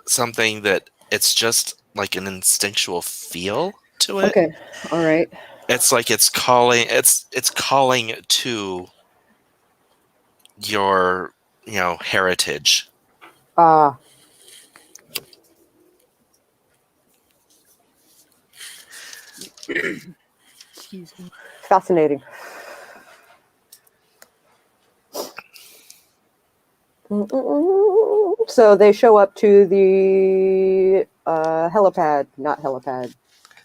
something that it's just like an instinctual feel to it. Okay, all right. It's like it's calling to your, heritage. Excuse me. Fascinating. So they show up to the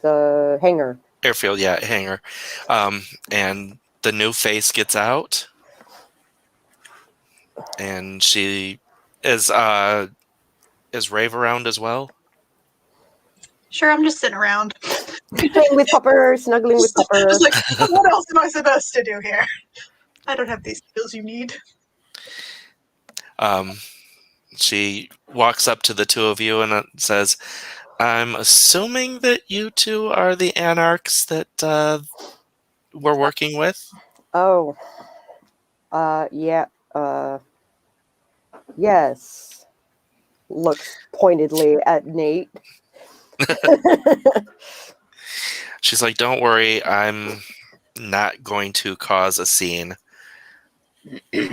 the hangar. Airfield, yeah, hangar. And the new face gets out. And she is Rave around as well? Sure, I'm just sitting around. Playing with Pupper, snuggling with Pupper. Just like, what else am I supposed to do here? I don't have these skills you need. She walks up to the two of you and says, "I'm assuming that you two are the anarchs that we're working with." Oh, Yeah. Yes. Looks pointedly at Nate. She's like, don't worry, I'm not going to cause a scene.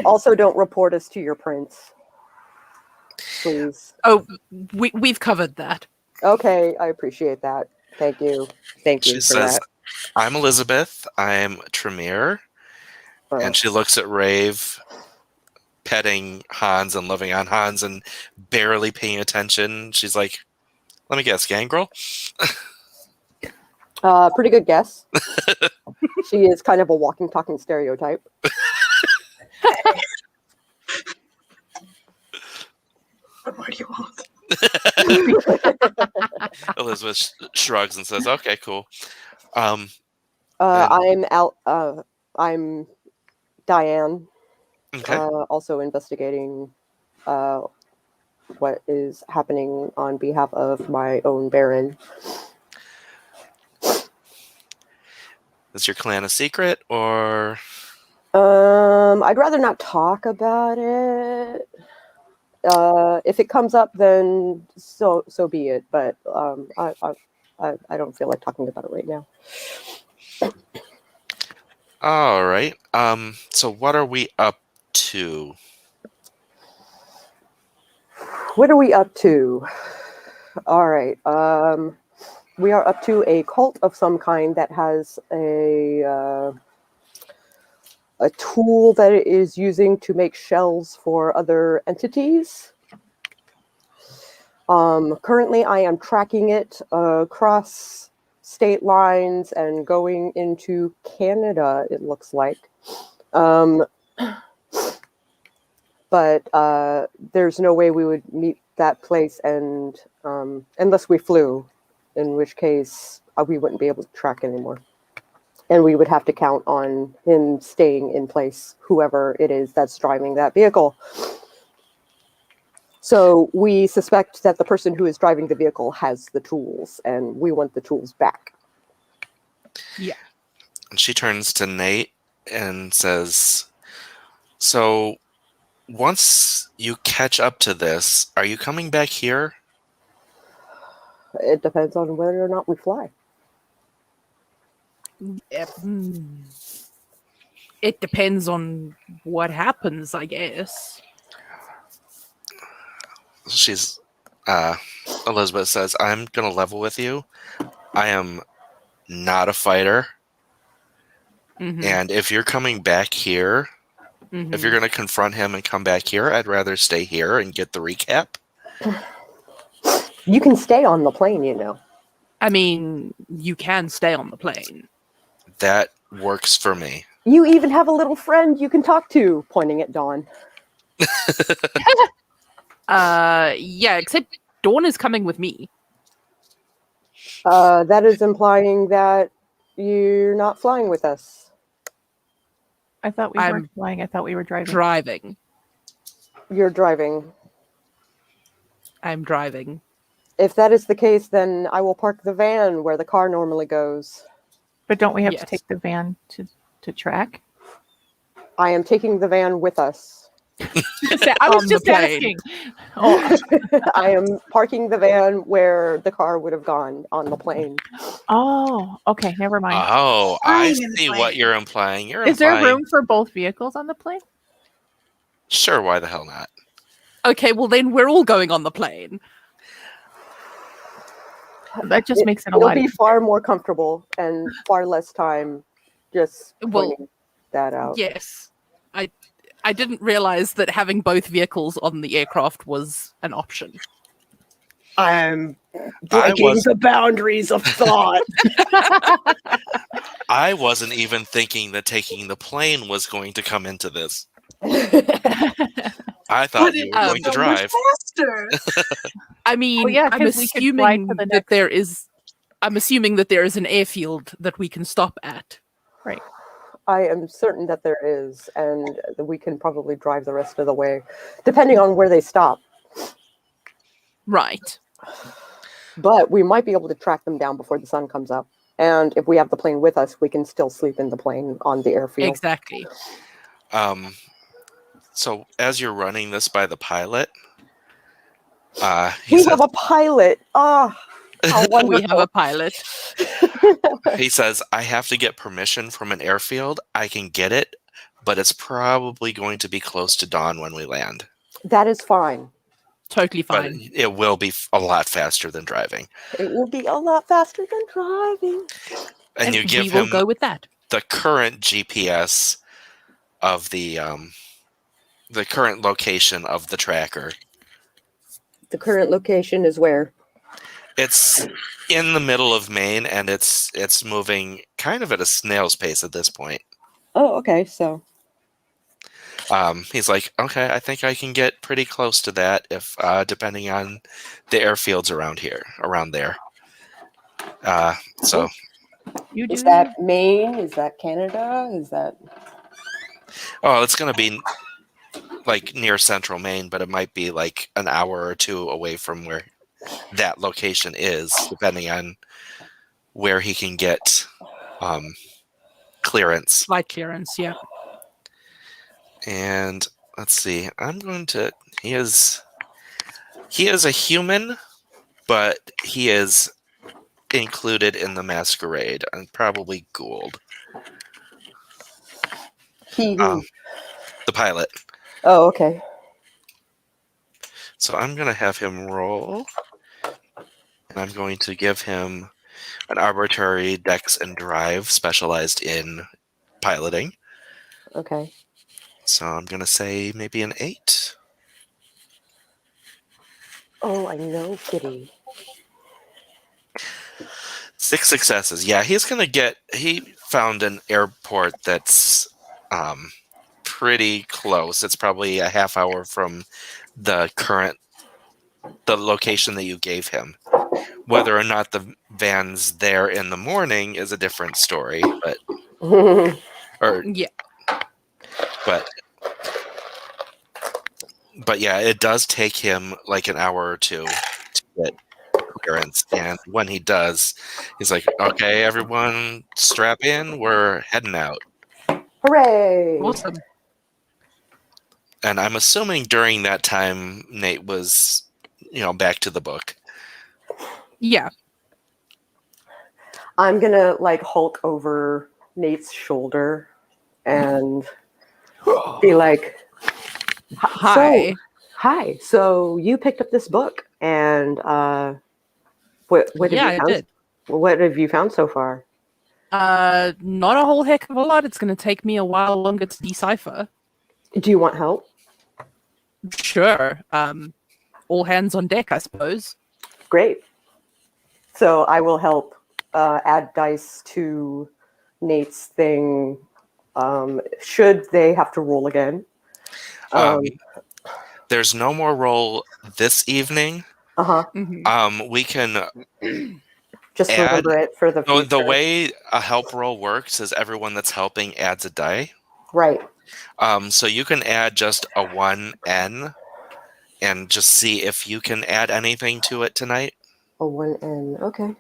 Also, don't report us to your prince. Please. Oh, we've covered that. Okay, I appreciate that. Thank you. Thank you She for says, that. I'm Elizabeth, I'm Tremere. And she looks at Rave, petting Hans and loving on Hans and barely paying attention. She's like, let me guess, Gangrel? Pretty good guess. She is kind of a walking, talking stereotype. What more do you want? Elizabeth shrugs and says, okay, cool. I'm Diane. Okay. Also investigating what is happening on behalf of my own Baron. Is your clan a secret, or? I'd rather not talk about it. If it comes up, then so be it. But I don't feel like talking about it right now. All right. So what are we up to? What are we up to? All right. We are up to a cult of some kind that has a tool that it is using to make shells for other entities. Currently, I am tracking it across state lines and going into Canada, it looks like. But there's no way we would meet that place and unless we flew, in which case we wouldn't be able to track anymore. And we would have to count on him staying in place, whoever it is that's driving that vehicle. So we suspect that the person who is driving the vehicle has the tools, and we want the tools back. Yeah. And she turns to Nate and says, so once you catch up to this, are you coming back here? It depends on whether or not we fly. It depends on what happens, I guess. She's, Elizabeth says, I'm going to level with you. I am not a fighter. Mhm. And if you're coming back here, Mhm. if you're going to confront him and come back here, I'd rather stay here and get the recap. You can stay on the plane, you know. I mean, you can stay on the plane. That works for me. You even have a little friend you can talk to, pointing at Dawn. Yeah, except Dawn is coming with me. That is implying that you're not flying with us. I thought we I'm weren't flying. I thought we were driving. Driving. You're driving. I'm driving. If that is the case, then I will park the van where the car normally goes. But don't we have Yes. to take the van to track? I am taking the van with us. I was On the just plane. asking. Oh, I am parking the van where the car would have gone on the plane. oh, okay. Never mind. Oh, I Flying in the see what plane. you're implying. You're Is there implying, room for both vehicles on the plane? Sure, why the hell not? Okay, well then we're all going on the plane. That just makes it a It'll lot be easier. far more comfortable and far less time just Well, pointing that out. Yes. I didn't realize that having both vehicles on the aircraft was an option. I'm breaking was- the boundaries of thought. I wasn't even thinking that taking the plane was going to come into this. I thought you were going to so much drive. faster. I mean, yeah, I'm 'cause we could fly assuming to the that next- there is. I'm assuming that there is an airfield that we can stop at. Right. I am certain that there is, and that we can probably drive the rest of the way, depending on where they stop. Right. But we might be able to track them down before the sun comes up. And if we have the plane with us, we can still sleep in the plane on the airfield. Exactly. So as you're running this by the pilot, We have a pilot. Oh, how We have a wonderful. pilot. he says, I have to get permission from an airfield. I can get it, but it's probably going to be close to dawn when we land. That is fine. Totally But fine. it will be a lot faster than driving. It will be a lot faster than driving. And you give we will him go with that. the current GPS of the current location of the tracker. The current location is where? It's in the middle of Maine, and it's moving kind of at a snail's pace at this point. Oh, okay. So He's like, okay, I think I can get pretty close to that if depending on the airfields around there. So You do is that Maine? Is that Canada? Is that? it's gonna be like near central Maine, but it might be like an hour or two away from where that location is, depending on where he can get clearance. Flight clearance, yeah. And let's see, he is a human, but he is included in the masquerade and probably Gould. He. The pilot. Oh, okay. So I'm going to have him roll, and I'm going to give him an arbitrary dex and drive specialized in piloting. Okay. So I'm going to say maybe an 8. Oh, I know, kitty. 6 successes. Yeah, he found an airport that's pretty close. It's probably a half hour from the location that you gave him. Whether or not the van's there in the morning is a different story, but Yeah. But yeah, it does take him like an hour or two to get clearance. And when he does, he's like, okay, everyone strap in, we're heading out. Hooray! Awesome. And I'm assuming during that time, Nate was, back to the book. Yeah. I'm gonna like Hulk over Nate's shoulder and be like, Hi. Hi. So you picked up this book, and what have Yeah, you I found? did. What have you found so far? Not a whole heck of a lot. It's going to take me a while longer to decipher. Do you want help? Sure. All hands on deck, I suppose. Great. So I will help add dice to Nate's thing. Should they have to roll again? There's no more roll this evening. Mhm. We can Just remember it for the future. the way a help roll works is everyone that's helping adds a die. Right. So you can add just a 1N and just see if you can add anything to it tonight. A 1N. Okay.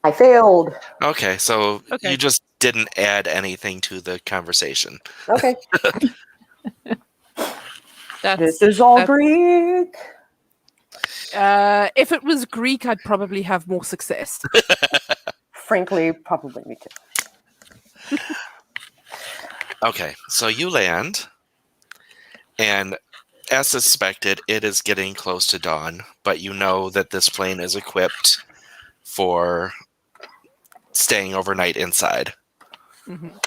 I failed. Okay, so Okay. you just didn't add anything to the conversation. Okay. That's, This is all that's- Greek. If it was Greek, I'd probably have more success. Frankly, probably me too. Okay, so you land, and as suspected, it is getting close to dawn, but you know that this plane is equipped for staying overnight inside. Mhm.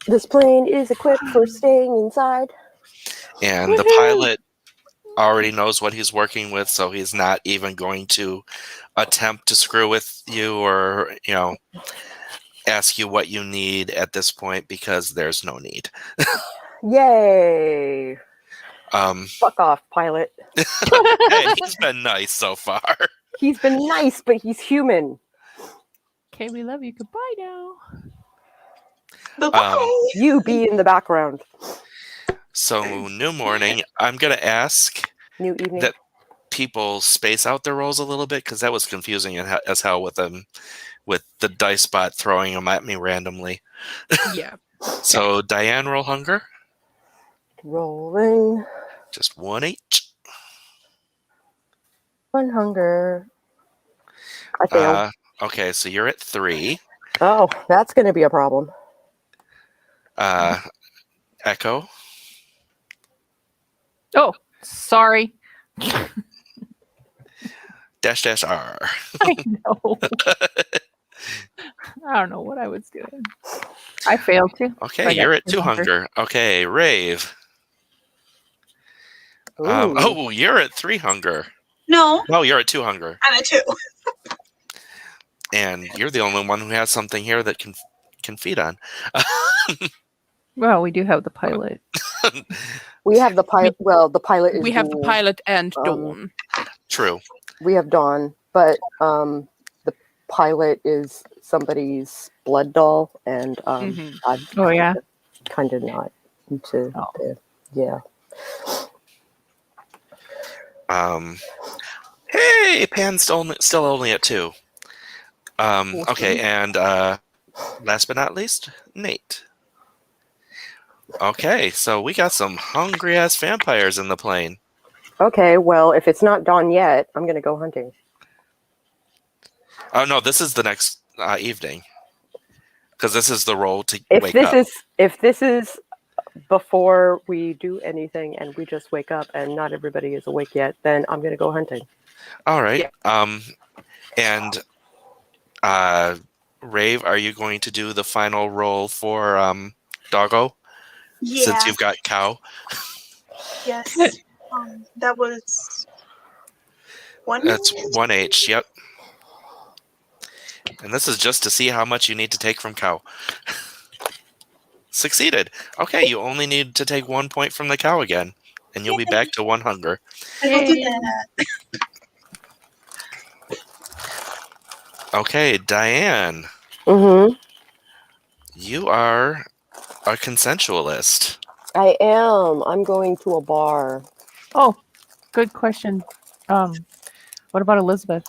This plane is equipped for staying inside. And the pilot already knows what he's working with, so he's not even going to attempt to screw with you or, ask you what you need at this point because there's no need. Yay! Fuck off, pilot. Hey, he's been nice so far. He's been nice, but he's human. Okay, we love you. Goodbye now. Bye-bye. You be in the background. So, new morning, I'm going to ask New evening. that people space out their rolls a little bit because that was confusing as hell with them, with the dice bot throwing them at me randomly. Yeah. So Diane, roll hunger. Rolling. Just 1 each. 1 hunger. I failed. Okay, so you're at 3. Oh, that's going to be a problem. Echo. Oh, sorry. --R. I know. I don't know what I was doing. I failed too. Okay, I got you're at 2 2 hunger. Okay, Rave. Ooh. You're at 3 hunger. No, No, you're at 2 hunger. I'm at 2. And you're the only one who has something here that can feed on. Well, we do have the pilot. We have the pilot. Well, the pilot is. We have the pilot and um, Dawn. True. We have Dawn, but the pilot is somebody's blood doll, and Mhm. I'm Oh, yeah? kind of not into Oh. yeah. Hey, Pan's still only at 2. Okay, and last but not least, Nate. Okay, so we got some hungry ass vampires in the plane. Okay, well, if it's not dawn yet, I'm gonna go hunting. Oh no, this is the next evening, because this is the roll to If wake this up. if this is before we do anything and we just wake up and not everybody is awake yet, then I'm gonna go hunting. All right. And Rave, are you going to do the final roll for Doggo? Yeah. Since you've got cow. Yes. That was 1. That's 1 H. Yep. And this is just to see how much you need to take from cow. Succeeded. Okay, you only need to take 1 point from the cow again, and you'll be back to 1 hunger. I will do that. Okay, Diane, Mm-hmm. you are a consensualist. I am. I'm going to a bar. Oh, good question. What about Elizabeth?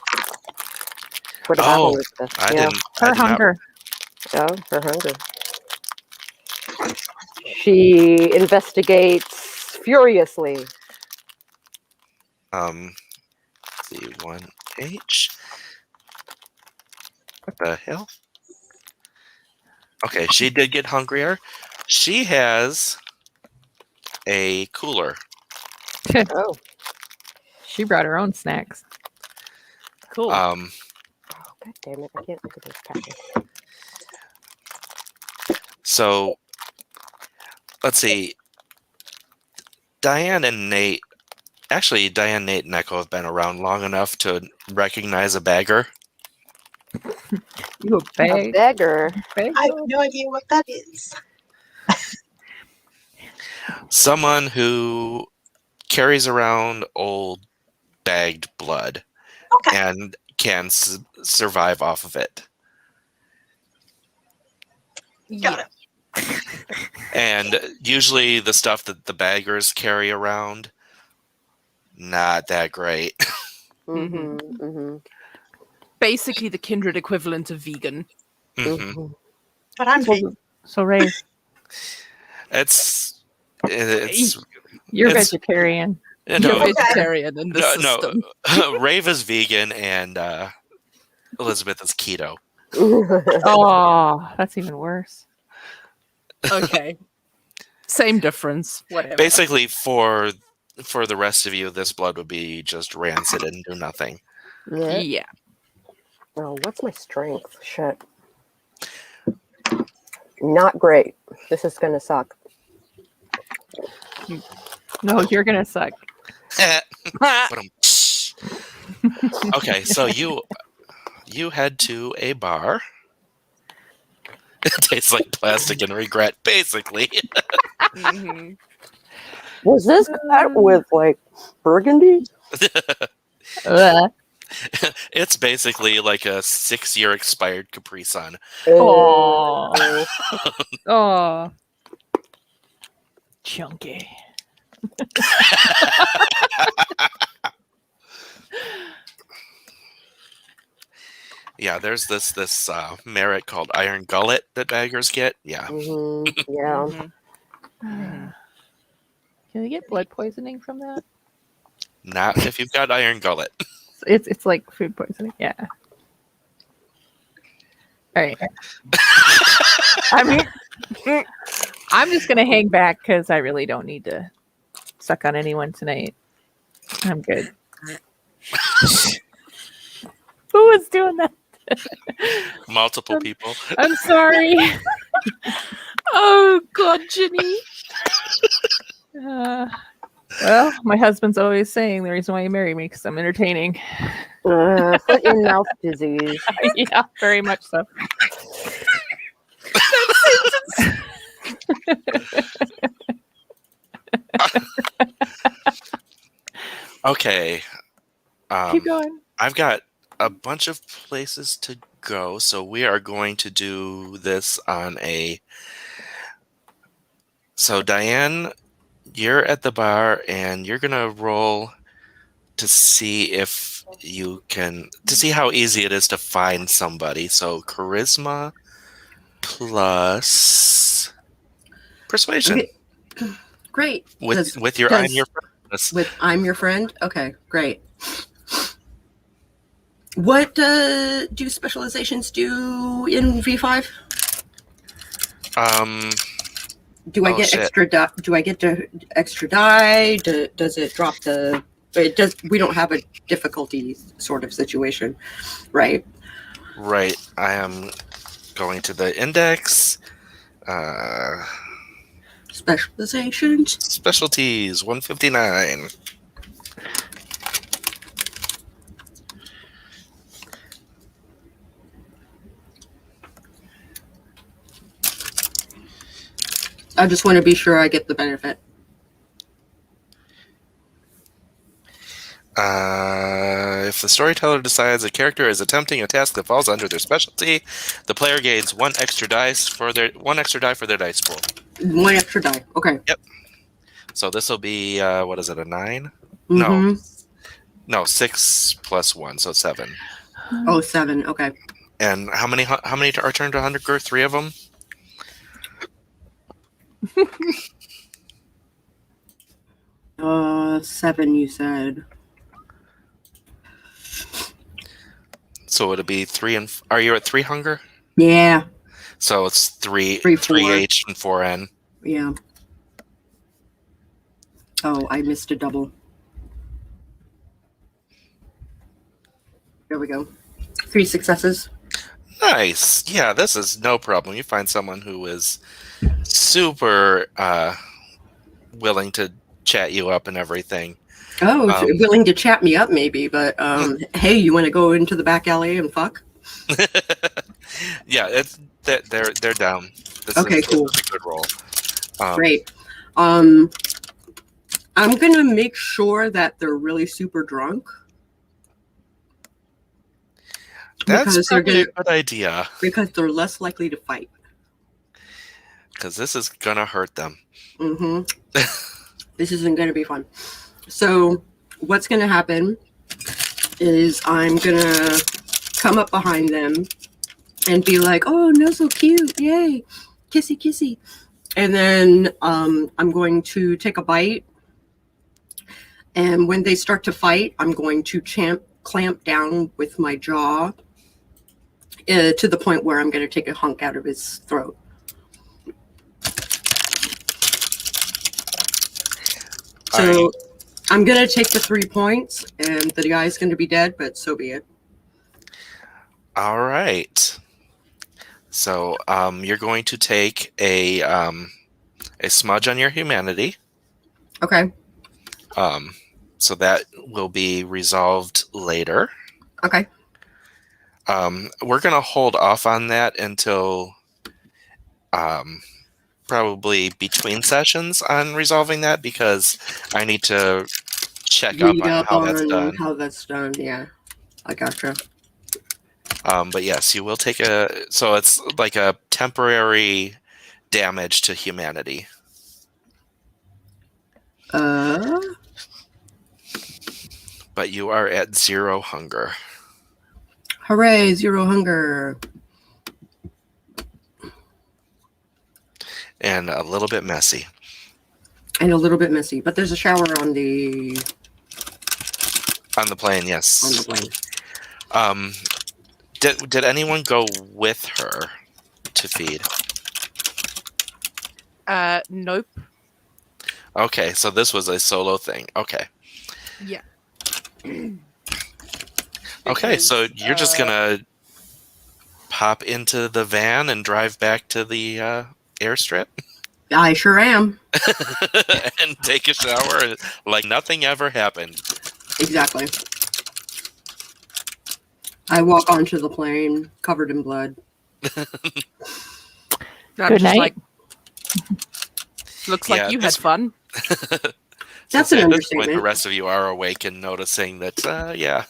What about Elizabeth? I Yeah. didn't. I Her did not- hunger. Oh, her hunger. She investigates furiously. let's see, 1 H. What the hell? Okay, she did get hungrier. She has a cooler. Oh. She brought her own snacks. Cool. Oh, God damn it. I can't look at this package. So, let's see. Diane, Nate, and Echo have been around long enough to recognize a bagger. You a A bag? beggar. Bag? I have no idea what that is. Someone who carries around old bagged blood Okay. and can survive off of it. Got it. And usually the stuff that the baggers carry around, not that great. Mm-hmm. Mm-hmm. Basically the Kindred equivalent of vegan. Mhm. Mm-hmm. But I'm vegan. So Ray, It's you're It's- vegetarian. You're no, vegetarian in this system. Rave is vegan and Elizabeth is keto. Oh, that's even worse. Okay. Same difference. Whatever. Basically, for the rest of you, this blood would be just rancid and do nothing. Yeah. Yeah. Oh, what's my strength? Shit. Not great. This is gonna suck. No, you're gonna suck. Okay, so you head to a bar. It tastes like plastic and regret, basically. Mhm. Was this cut with like burgundy? Ugh. It's basically like a 6-year expired Capri Sun. Aw. Oh, chunky. Yeah, there's this merit called Iron Gullet that baggers get. Yeah. Yeah. Can we get blood poisoning from that? Not if you've got Iron Gullet. It's like food poisoning. Yeah. All right. I mean, I'm just gonna hang back because I really don't need to suck on anyone tonight. I'm good. Who was doing that? Multiple people. I'm sorry. Oh God, Ginny. Well, my husband's always saying the reason why you marry me because I'm entertaining. Foot in mouth disease. Yeah, very much so. Okay. Keep going. I've got a bunch of places to go, so we are going to do this on a. So Diane, you're at the bar, and you're gonna roll to see if you can to see how easy it is to find somebody. So charisma plus persuasion Okay. Great. with your I'm your friend. With I'm your friend? Okay, great. What do specializations do in V5? Do I Oh, get shit. extra die? Do I get to extra die? Does it drop the? It does. We don't have a difficulty sort of situation, right? Right. I am going to the index. Specializations. Specialties 159. I just want to be sure I get the benefit. If the storyteller decides a character is attempting a task that falls under their specialty, the player gains one extra die for their dice pool. One extra die. Okay. Yep. So this will be what is it? A 9? Mhm. No, 6 plus 1, so 7. Oh, 7. Okay. And how many are turned to hunger? 3 of them. Seven. You said. So it'll be 3 and. Are you at 3 hunger? Yeah. So it's 3 3, 4. H and 4 N. Yeah. Oh, I missed a double. There we go. 3 successes. Nice. Yeah, this is no problem. You find someone who is super willing to chat you up and everything. Oh, willing to chat me up maybe, but hey, you want to go into the back alley and fuck? Yeah, they're down. Okay, cool. This is a good roll. Great. I'm gonna make sure that they're really super drunk. That's Because probably a good idea. Because they're less likely to fight. Because this is gonna hurt them. Mm-hmm. This isn't gonna be fun. So what's gonna happen is I'm gonna come up behind them and be like, "Oh, no, so cute! Yay, kissy, kissy!" And then I'm going to take a bite. And when they start to fight, I'm going to clamp down with my jaw to the point where I'm going to take a hunk out of his throat. So I'm going to take the 3 points, and the guy's going to be dead, but so be it. All right. So you're going to take a smudge on your humanity. Okay. So that will be resolved later. Okay. We're going to hold off on that until probably between sessions on resolving that, because I need to check up on how that's done. How that's done, yeah. I gotcha. But yes, you will take so it's like a temporary damage to humanity. But you are at 0 hunger. Hooray, 0 hunger. And a little bit messy. And a little bit messy. But there's a shower on the plane, yes. on the plane. Did anyone go with her to feed? Nope. Okay, so this was a solo thing. Okay. Yeah. Okay, so you're just gonna pop into the van and drive back to the airstrip I sure am. and take a shower like nothing ever happened. Exactly. I walk onto the plane covered in blood. I'm Good just night. like, looks like Yeah, you had this- fun. That's So an at this point, the understatement. rest of you are awake and noticing that, yeah.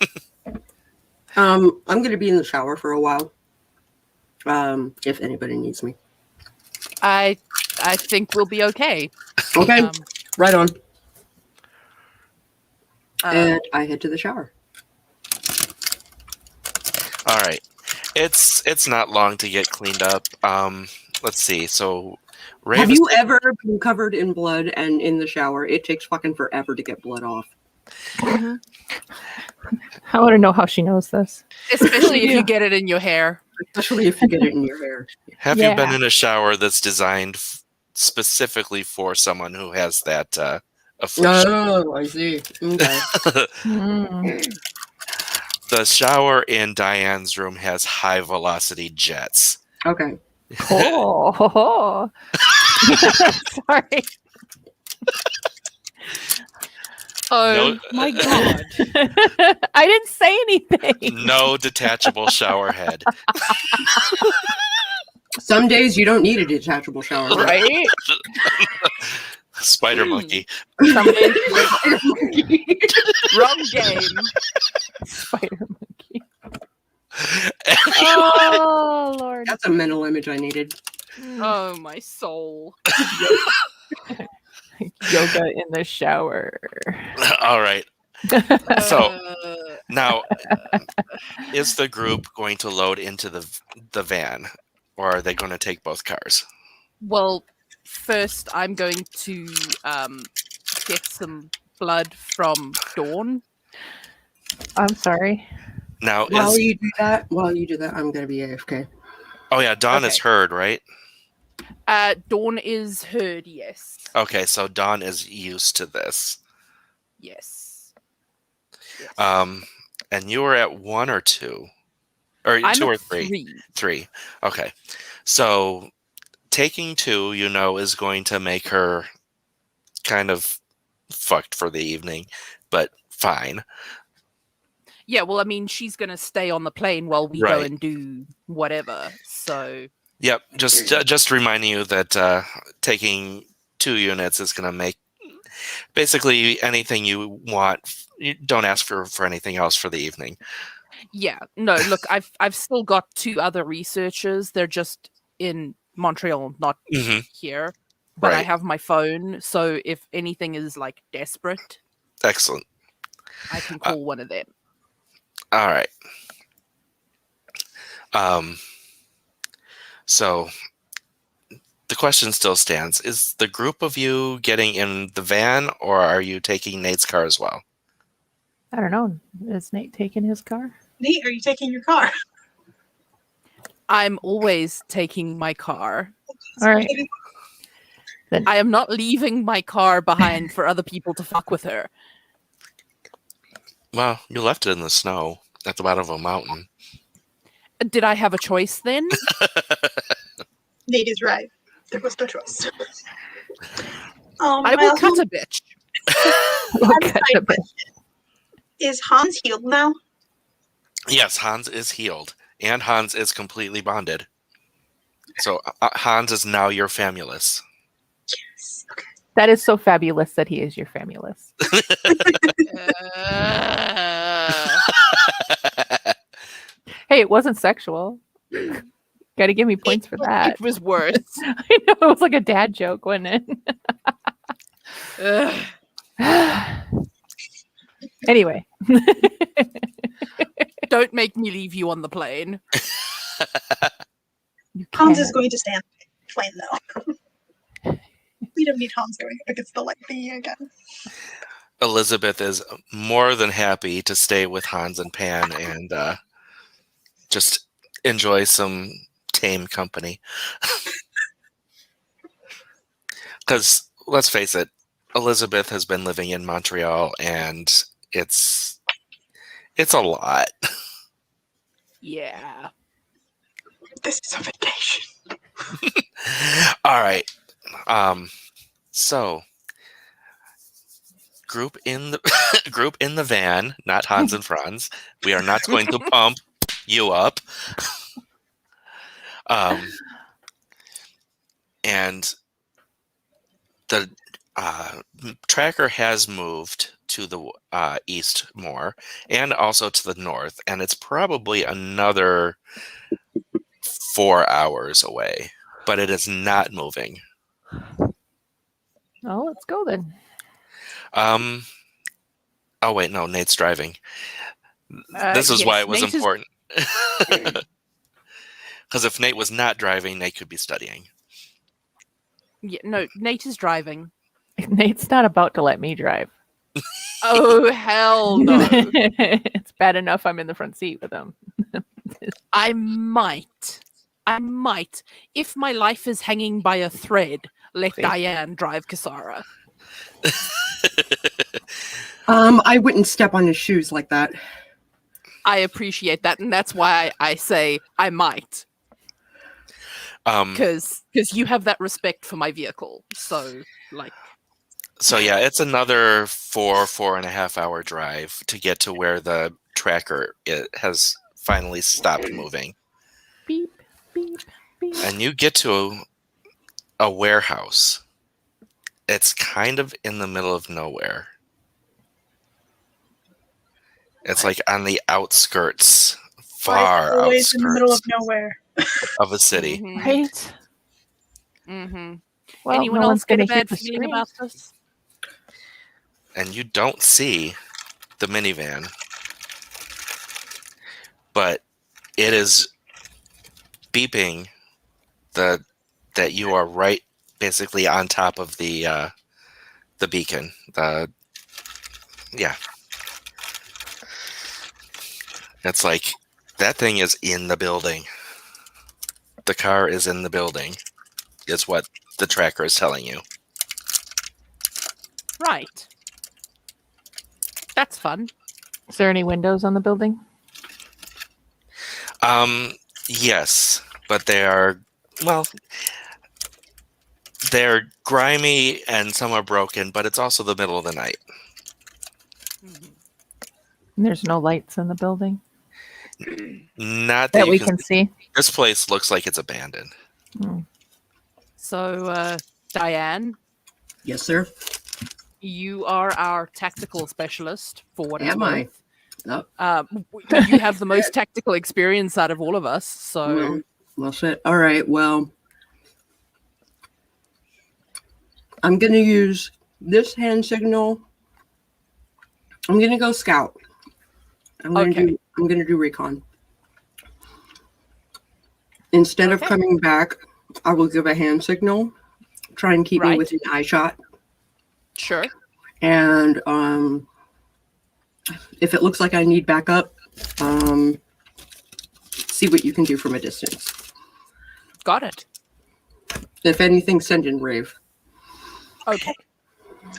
I'm going to be in the shower for a while. If anybody needs me. I think we'll be okay. Okay, Um, right on. uh, And I head to the shower. All right. It's not long to get cleaned up. Let's see. So, Rave Have is- you ever been covered in blood and in the shower? It takes fucking forever to get blood off. mhm. I want to know how she knows this. Especially if Yeah. you get it in your hair. Especially if you get it in your hair. Have you been Yeah. in a shower that's designed specifically for someone who has that affliction? Oh, I see. Okay. Mm. The shower in Diane's room has high velocity jets. Okay. Oh. Sorry. Oh No- my god. I didn't say anything. No detachable shower head. Some days you don't need a detachable shower. Right? Spider monkey. Some days wrong game. Spider monkey. Oh Lord. That's a mental image I needed. Oh my soul. Yoga in the shower. All right. So Uh, now, is the group going to load into the van, or are they going to take both cars? well, first I'm going to get some blood from Dawn. I'm sorry. Now, While you do that, I'm gonna be AFK. oh yeah, Dawn is Okay. heard, right? Dawn is heard, yes. Okay, so Dawn is used to this. Yes. Yes. And you were at 1 or 2, or I'm 2 or at 3? 3. Okay, so taking 2, is going to make her kind of fucked for the evening, but fine. Yeah, well, I mean, she's going to stay on the plane while we go Right. and do whatever. So, Yep, just reminding you that taking 2 units is going to make basically anything you want. You don't ask for anything else for the evening. yeah. No, look, I've still got 2 other researchers. They're just in Montreal, not hmm here. But I Right. have my phone, so if anything is like desperate, Excellent. I can call one of them. All right. So the question still stands: is the group of you getting in the van, or are you taking Nate's car as well? I don't know. Is Nate taking his car? Nate, are you taking your car? I'm always taking my car. All right. I am not leaving my car behind for other people to fuck with her. Well, you left it in the snow at the bottom of a mountain. Did I have a choice then? Nate is right. There was no choice. I will cut a bitch. Look at the bit. Is Hans healed now? Yes, Hans is healed, and Hans is completely bonded. So Hans is now your famulus. Yes. Okay. That is so fabulous that he is your famulus. Hey, it wasn't sexual. Got to give me points for that. It was worse. I know it was like a dad joke, wasn't Ugh. it? Anyway, Don't make me leave you on the plane. You Hans can't. is going to stay on the plane, though. We don't need Hans going up against the light thingy again. Elizabeth is more than happy to stay with Hans and Pan and just enjoy some tame company. Because, let's face it, Elizabeth has been living in Montreal, and it's a lot. Yeah. This is a vacation. All right. So group in the van, not Hans and Franz. We are not going to pump you up. And the tracker has moved to the east more, and also to the north, and it's probably another 4 hours away, but it is not moving. Oh, let's go then. Oh wait, no, Nate's driving. This is Yes, why it was Nate is- important. Because if Nate was not driving, Nate could be studying. Yeah, no, Nate is driving. Nate's not about to let me drive. Oh, hell no. It's bad enough I'm in the front seat with him. I might. If my life is hanging by a thread, let See? Diane drive Kisara. I wouldn't step on his shoes like that. I appreciate that, and that's why I say I might. Because you have that respect for my vehicle. So, like... So yeah, it's another 4.5 hour drive to get to where the tracker has finally stopped moving. Beep, beep, beep. And you get to a warehouse. It's kind of in the middle of nowhere. It's like on the outskirts, far Always in the middle of outskirts nowhere. of a city. Mhm. Right? Mhm. Well, Anyone no else one's get gonna a hear bad the feeling about screams. this? And you don't see the minivan, but it is beeping that you are right, basically on top of the beacon. Yeah, it's like that thing is in the building. The car is in the building. Is what the tracker is telling you. Right. That's fun. Is there any windows on the building? Yes, but they're grimy and some are broken, but it's also the middle of the night. Mhm. And there's no lights in the building Not that that we you can see. This place looks like it's abandoned. Mm. So, Diane, Yes, sir. you are our tactical specialist for what it's Am I? worth. No. You have the most tactical experience out of all of us. So, Well, shit. All right. Well, I'm gonna use this hand signal. I'm gonna go scout. I'm gonna do recon. Instead of Okay. coming back, I will give a hand signal. Try and keep me Right. within eye shot. sure. And if it looks like I need backup, see what you can do from a distance. Got it. If anything, send in Rave. Okay.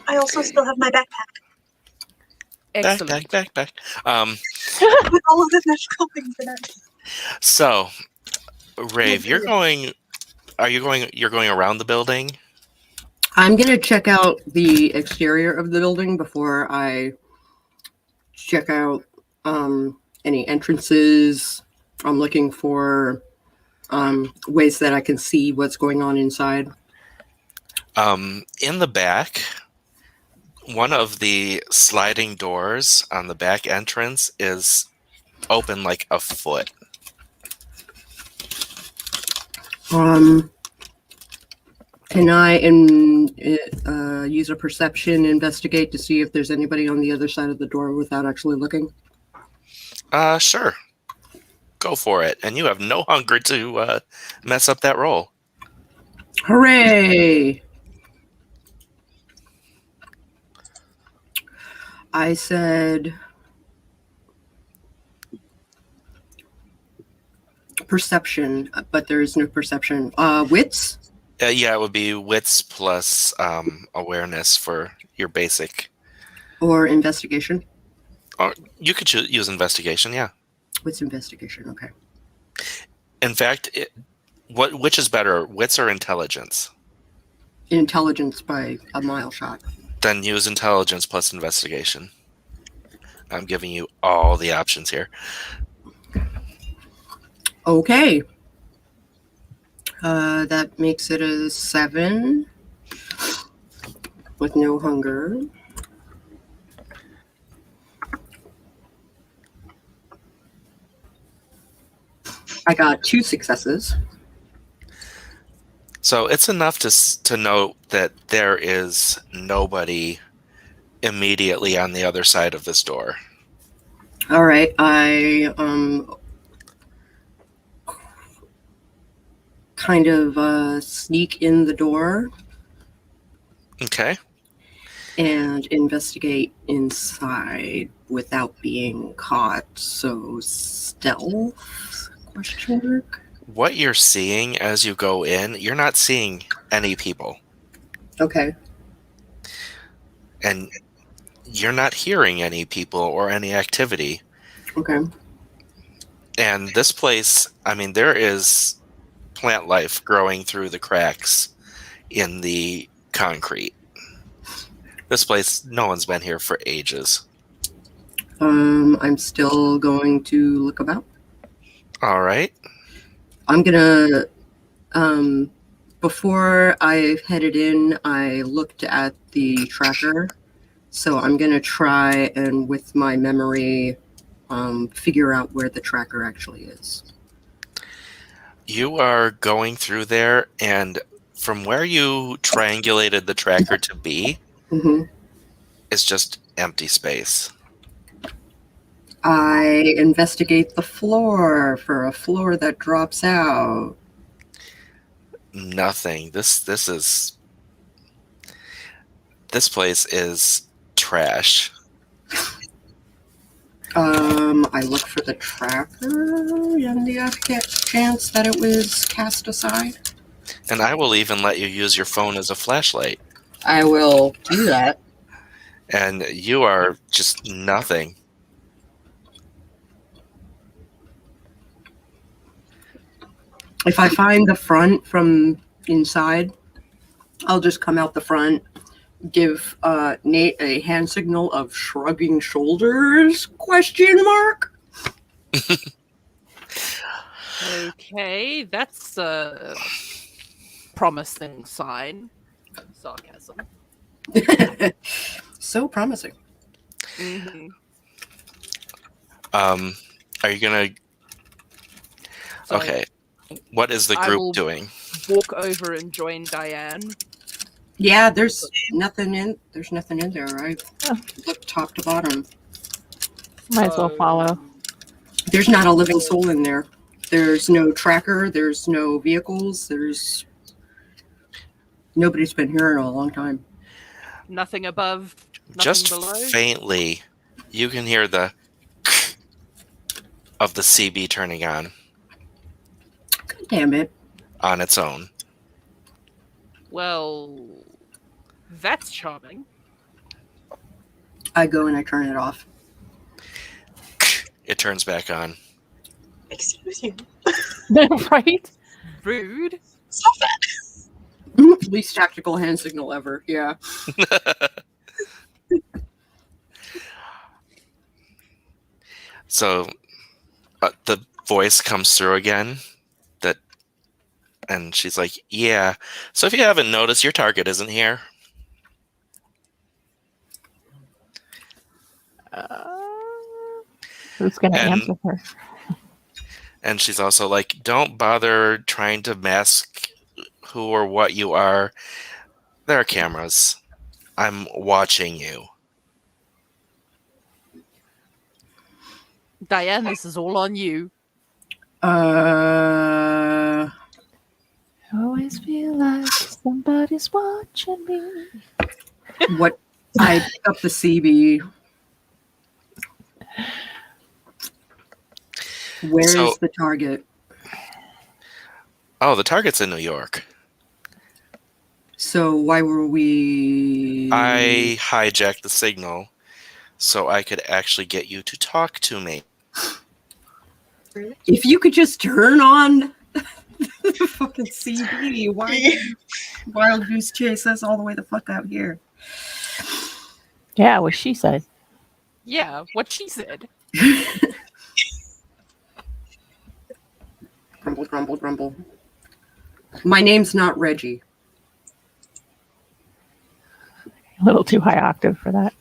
I also still have my backpack Excellent. Back. with all of the magical things in it. So, Rave, you're going around the building? I'm gonna check out the exterior of the building before I check out any entrances. I'm looking for ways that I can see what's going on inside. In the back, one of the sliding doors on the back entrance is open like a foot. Can I use a perception investigate to see if there's anybody on the other side of the door without actually looking? Sure. Go for it. And you have no hunger to mess up that roll. Hooray! I said perception, but there is no perception. Wits? Yeah, it would be wits plus awareness for your basic. Or investigation? You could use investigation, yeah. Wits investigation, okay. In fact, which is better, wits or intelligence? Intelligence by a mile shot. Then use intelligence plus investigation. I'm giving you all the options here. Okay. That makes it a 7 with no hunger. I got 2 successes. So it's enough to note that there is nobody immediately on the other side of this door. All right, I kind of sneak in the door Okay. and investigate inside without being caught. So stealth? Question mark. What you're seeing as you go in, you're not seeing any people. Okay. And you're not hearing any people or any activity. Okay. And this place, I mean, there is plant life growing through the cracks in the concrete. This place, no one's been here for ages. I'm still going to look about. All right. I'm gonna before I headed in, I looked at the tracker. So I'm gonna try and with my memory figure out where the tracker actually is. You are going through there, and from where you triangulated the tracker to be, is just empty space. I investigate the floor for a floor that drops out. Nothing. This place is trash. I look for the tracker and the off chance that it was cast aside. And I will even let you use your phone as a flashlight. I will do that. And you are just nothing. If I find the front from inside, I'll just come out the front, give Nate a hand signal of shrugging shoulders, question mark. Okay, that's a promising sign. Sarcasm. So promising. Mm-hmm. Are you gonna... So Okay. What is the I group will doing? walk over and join Diane. Yeah, there's nothing in there, right? Oh. Look top to bottom. Might as well follow. There's not a living soul in there. There's no tracker, there's no vehicles, nobody's been here in a long time. Nothing above, nothing Just below. faintly, you can hear the of the CB turning on God damn it. on its own. Well, that's charming. I go and I turn it off. It turns back on. Excuse you. Right? Rude. Stop that. Least tactical hand signal ever, yeah. So the voice comes through again, and she's like, yeah, so if you haven't noticed, your target isn't here. Who's going to And- answer her? And she's also like, don't bother trying to mask who or what you are. There are cameras. I'm watching you. Diane, this is all on you. Always feel like somebody's watching me. What? I pick up the CB. Where So- is the target? Oh, the target's in New York. So why were we? I hijacked the signal so I could actually get you to talk to me. If you could just turn on the fucking CB, why did you wild goose chase us all the way the fuck out here? Yeah, what she said. Yeah, what she said. Grumble, grumble, grumble. My name's not Reggie. A little too high octave for that.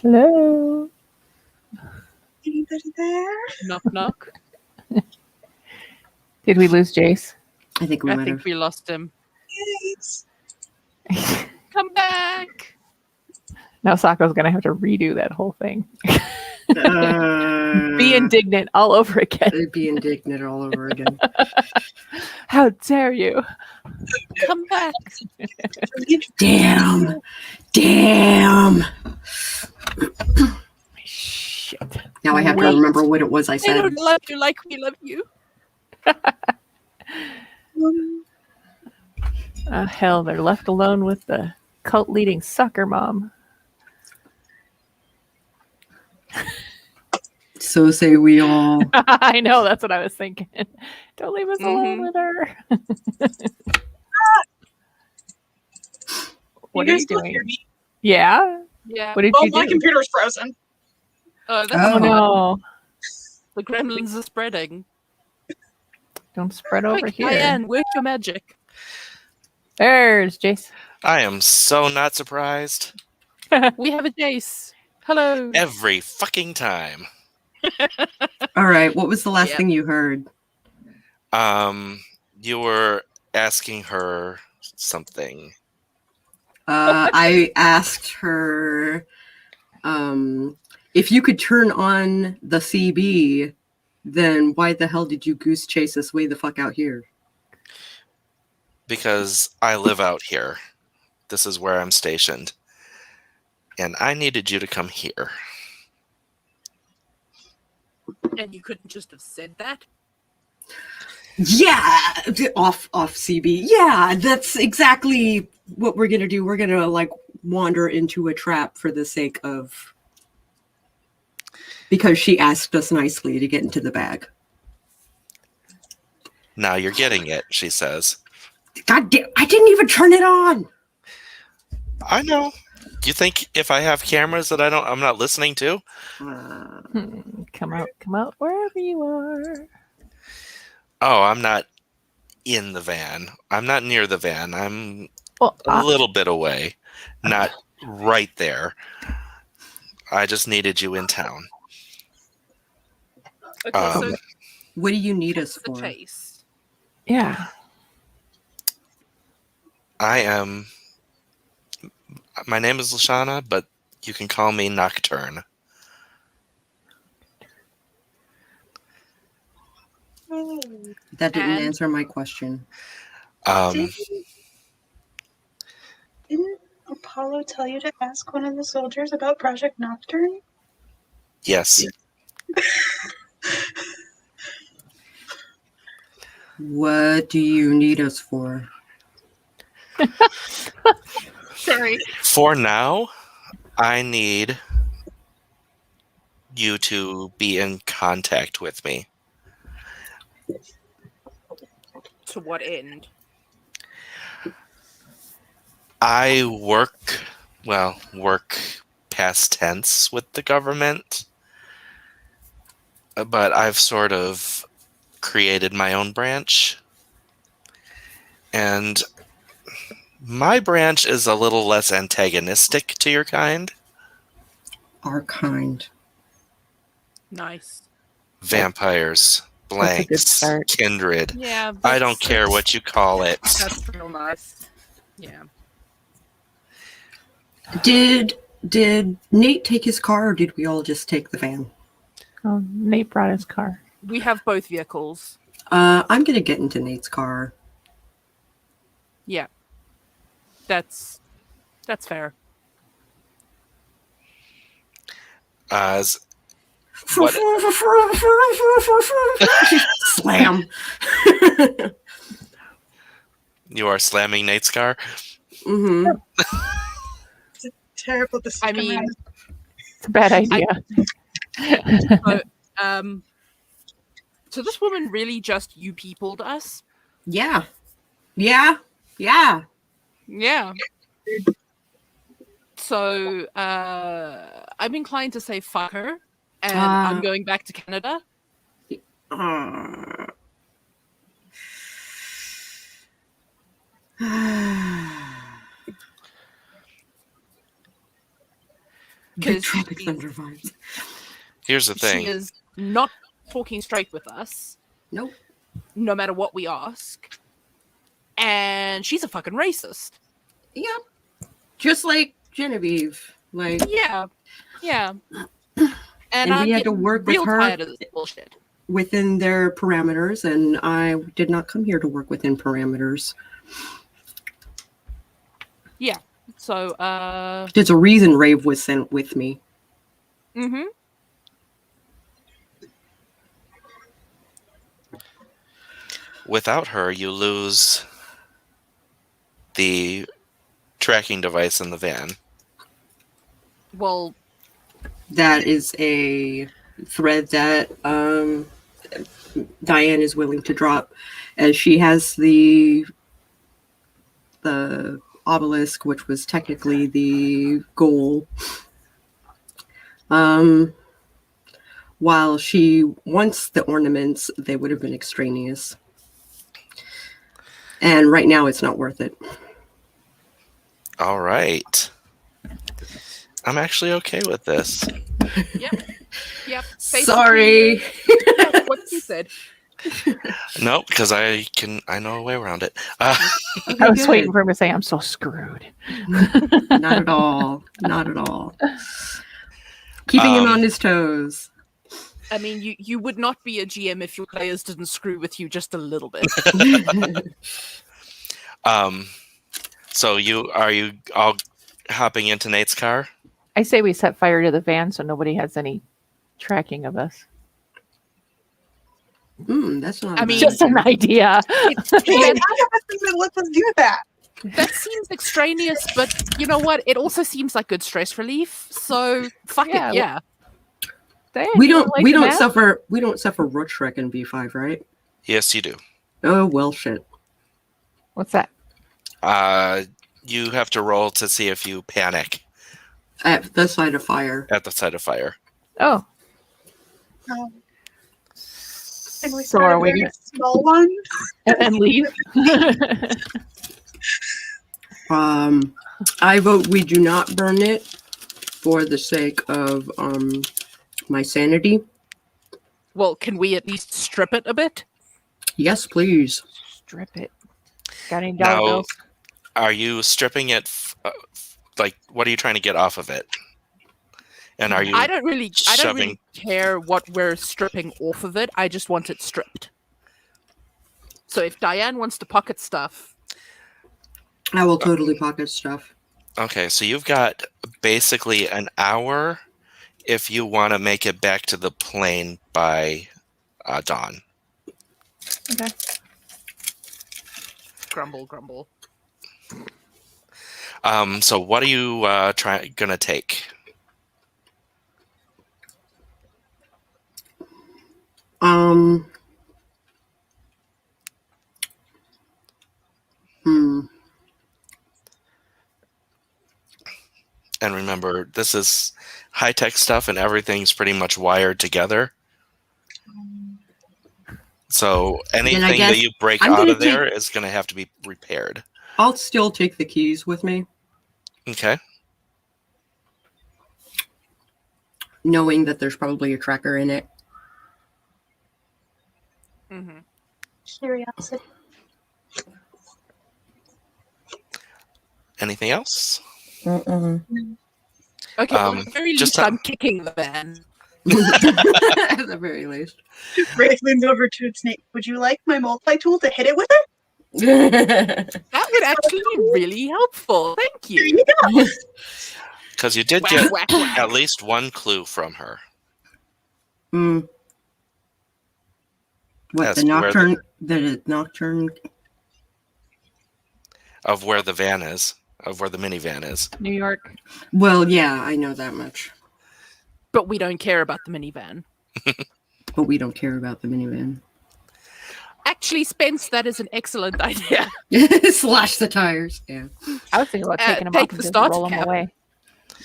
Hello. Anybody there? Knock, knock. Did we lose Jayce? I think we I might think have. we lost him. Yes. Come back. Now Sako's gonna have to redo that whole thing. Uh, Be indignant all over again. Be indignant all over again. How dare you? Come back. Damn. Damn. Shit. Now I have to Wait. remember what it was I They said. don't love you like we love you. Hell, they're left alone with the cult leading sucker mom. So say we all. I know, that's what I was thinking. Don't leave us alone Mhm. with her. You What are guys you still doing? hear me? Yeah. Yeah. What did Oh, you my do? computer's frozen. Oh, that's Oh. Oh fun. no. The gremlins are spreading. Don't spread over Quick, here. Diane, work your magic. There's Jayce. I am so not surprised. We have a Jayce. Hello. Every fucking time. All right. What was the last Yep. thing you heard? You were asking her something. I asked her if you could turn on the CB, then why the hell did you goose chase us way the fuck out here? Because I live out here. This is where I'm stationed. And I needed you to come here. And you couldn't just have said that? Yeah, off CB. Yeah, that's exactly what we're gonna do. We're gonna like wander into a trap for the sake of, because she asked us nicely to get into the bag. Now you're getting it, she says. God damn! I didn't even turn it on. I know. Do you think if I have cameras that I'm not listening to? Come out wherever you are. Oh, I'm not in the van. I'm not near the van. I'm Well, a little bit away. Not right there. I just needed you in town. Okay, so What do you need us the for? chase. yeah. My name is Lashana, but you can call me Nocturne. That didn't And- answer my question. Didn't Apollo tell you to ask one of the soldiers about Project Nocturne? Yes. What do you need us for? Sorry. For now, I need you to be in contact with me. To what end? I work past tense with the government, but I've sort of created my own branch. And my branch is a little less antagonistic to your kind. Our kind. Nice. Vampires, That's a good blanks, start. kindred. Yeah. I don't care what you call it. That's real nice. Yeah. Did Nate take his car, or did we all just take the van? Oh, Nate brought his car. We have both vehicles. I'm gonna get into Nate's car. Yeah. That's fair. As what? Slam. You are slamming Nate's car? Mm-hmm. Terrible I decision. mean, It's a bad idea. so this woman really just you peopled us? Yeah. Yeah. So I'm inclined to say fuck her, and I'm going back to Canada. Big Tropic Thunder vibes. Here's the thing. She is not talking straight with us. Nope. No matter what we ask. And she's a fucking racist. Yep. Just like Genevieve. Like, Yeah. and we had to work with real her tired of this bullshit. within their parameters, and I did not come here to work within parameters. Yeah. So There's a reason Rave was sent with me. mm-hmm. Without her, you lose the tracking device in the van. Well, That is a thread that Diane is willing to drop, as she has the obelisk, which was technically the goal. While she wants the ornaments, they would have been extraneous. And right now, it's not worth it. All right. I'm actually okay with this. yep. Sorry. That's what she said. Nope, because I know a way around it. I was waiting for him to say, I'm so screwed. Not at all. Not at all. Keeping him on his toes. I mean, you would not be a GM if your players didn't screw with you just a little bit. So are you all hopping into Nate's car? I say we set fire to the van so nobody has any tracking of us. That's not. I mean, Just an idea. I have a thing that lets us do that. That seems extraneous, but you know what? It also seems like good stress relief. So fuck Yeah, it, yeah. Diane, we you don't like we the don't map? suffer root Shrek in V5, right? Yes, you do. Oh well, shit. What's that? You have to roll to see if you panic At the sight of fire. at the sight of fire. Oh, And we So are started we very gonna- small ones. and leave. I vote we do not burn it for the sake of my sanity. Well, can we at least strip it a bit? Yes, please. Strip it. Got any dollar Now, bills? are you stripping it? Like, what are you trying to get off of it? And are you? I don't really shoving- care what we're stripping off of it. I just want it stripped. So if Diane wants to pocket stuff, I will totally pocket stuff. Okay, so you've got basically an hour if you want to make it back to the plane by dawn. Okay. grumble. So what are you gonna take? And remember, this is high-tech stuff and everything's pretty much wired together. So anything guess that you break I'm out gonna of there is going to have to be repaired. I'll still take the keys with me, Okay. knowing that there's probably a tracker in it. Mm-hmm. Curiosity. Anything else? Mm-mm. Okay, well, at the very just least, I'm kicking the van. At the very least. Rave leans over to Snake. Would you like my multi-tool to hit it with it? That would actually be really helpful. Thank There you. you go. because you did Whack, get whack, whack. at least one clue from her. Mm. What, As the to where nocturne? The nocturne? of where the van is, of where the minivan is. New York. Well, yeah, I know that much. But we don't care about the minivan. But we don't care about the minivan. Actually, Spence, that is an excellent idea. Slash the tires. Yeah. I was thinking about taking them take off the and just starter roll them cap. away.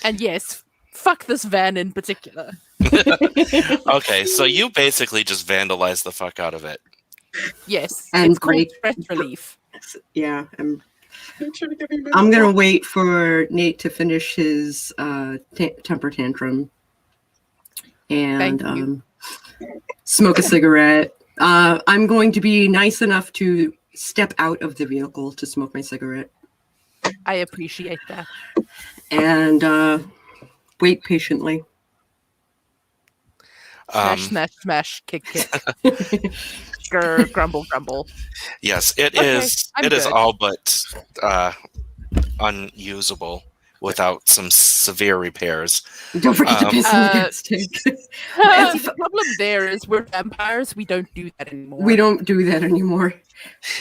And yes, fuck this van in particular. Okay, so you basically just vandalized the fuck out of it. Yes, And it's called break- stress relief. Yeah. I'm trying to give you I'm gonna wait for Nate to finish his temper tantrum and Thank you. smoke a cigarette. I'm going to be nice enough to step out of the vehicle to smoke my cigarette I appreciate that. and wait patiently. Smash, smash, smash, kick, kick. Grr, grumble, grumble. Yes, it Okay, is. I'm It is good. all but unusable without some severe repairs. Don't forget to piss in the gas tank. The problem there is we're vampires. We don't do that anymore. We don't do that anymore.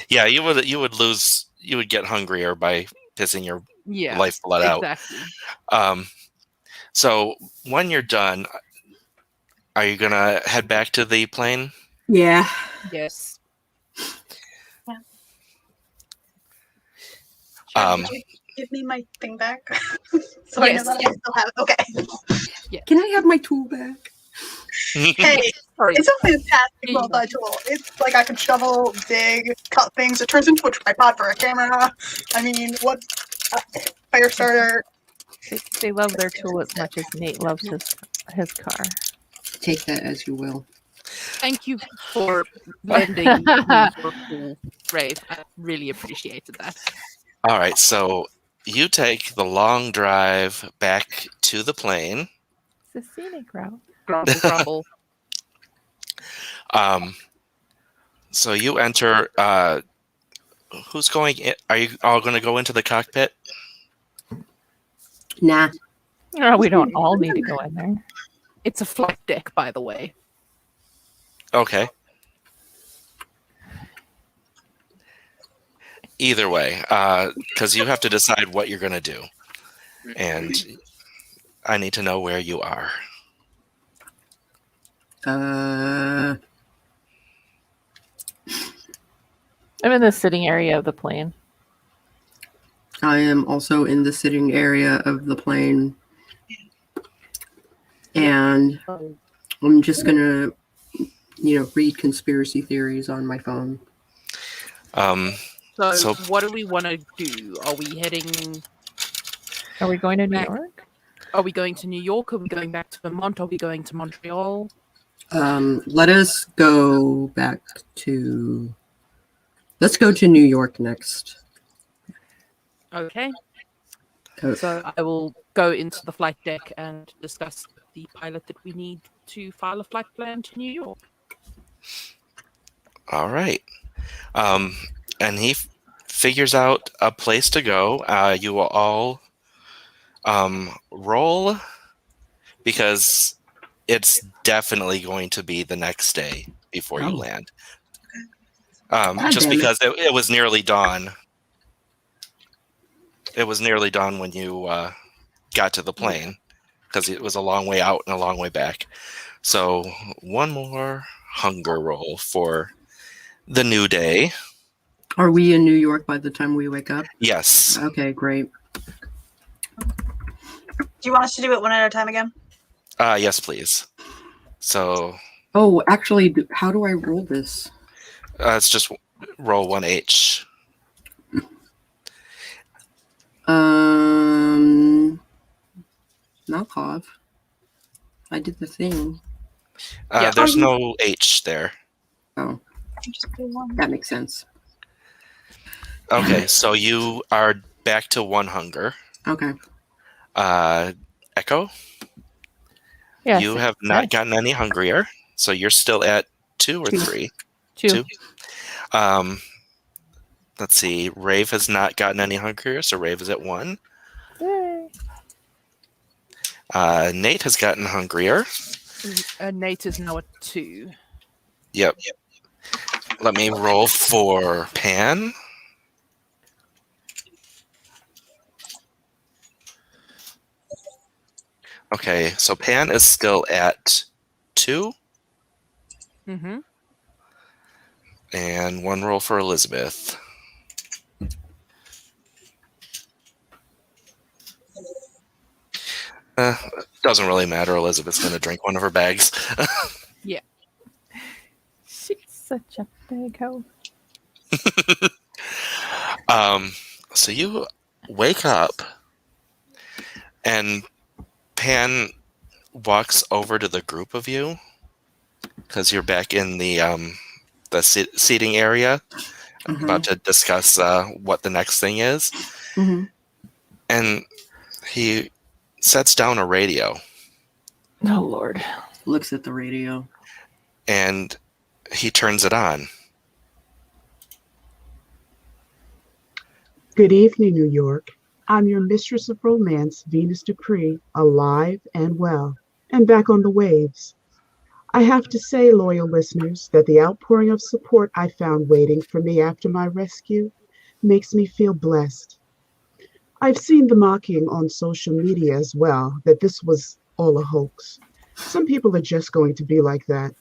Yeah, you would get hungrier by pissing your Yeah, lifeblood out. exactly. So when you're done, are you gonna head back to the plane? Yeah. Yes. Um, Would you give me my thing back? So I know Yes. that I still have it. Okay. Can I have my tool back? Hey, Sorry. it's a fantastic There you go. multi-tool. It's like I can shovel, dig, cut things. It turns into a tripod for a camera. I mean, what? Fire starter. They love their tool as much as Nate loves his car. Take that as you will. Thank you for lending me your tool, Rave. I really appreciated that. All right, so you take the long drive back to the plane. It's a scenic route. Grumble, grumble. So you enter. Who's going in? Are you all going to go into the cockpit? Nah. No, we don't all need to go in there. It's a flight deck, by the way. Okay. Either way, because you have to decide what you're going to do, and I need to know where you are. Uh, I'm in the sitting area of the plane. I am also in the sitting area of the plane. And I'm just gonna, read conspiracy theories on my phone. So what do we want to do? Are we heading? Are we going to New Back. York? Are we going to New York? Are we going back to Vermont? Are we going to Montreal? Let us go back to. Let's go to New York next. Okay. Oh, So I will go into the flight deck and discuss the pilot that we need to file a flight plan to New York. All right. And he figures out a place to go. You will all roll because it's definitely going to be the next day before you Oh. land. God Just damn it. because it was nearly dawn. It was nearly dawn when you got to the plane because it was a long way out and a long way back. So one more hunger roll for the new day. Are we in New York by the time we wake up? Yes. Okay, great. Do you want us to do it one at a time again? Yes, please. So Oh, actually, how do I roll this? it's just roll 1H. Malkov. I did the thing. Yeah. There's no H there. Oh, Just do one. that makes sense. Okay, so you are back to one hunger. Okay. Echo, Yes. you have not gotten any hungrier, so you're still at 2 or 3. 2. Let's see. Rave has not gotten any hungrier, so Rave is at 1. Yay. Nate has gotten hungrier. Nate is now at 2. Yep. Let me roll for Pan. Okay, so Pan is still at 2. Mm-hmm. And 1 roll for Elizabeth. Doesn't really matter. Elizabeth's going to drink one of her bags. She's such a big hoe. So you wake up, and Pan walks over to the group of you because you're back in the seating area, about to discuss what the next thing is. Mm-hmm. And he sets down a radio. Oh, Lord. Looks at the radio. And he turns it on. Good evening, New York. I'm your mistress of romance, Venus Dupree, alive and well, and back on the waves. I have to say, loyal listeners, that the outpouring of support I found waiting for me after my rescue makes me feel blessed. I've seen the mocking on social media as well, that this was all a hoax. Some people are just going to be like that.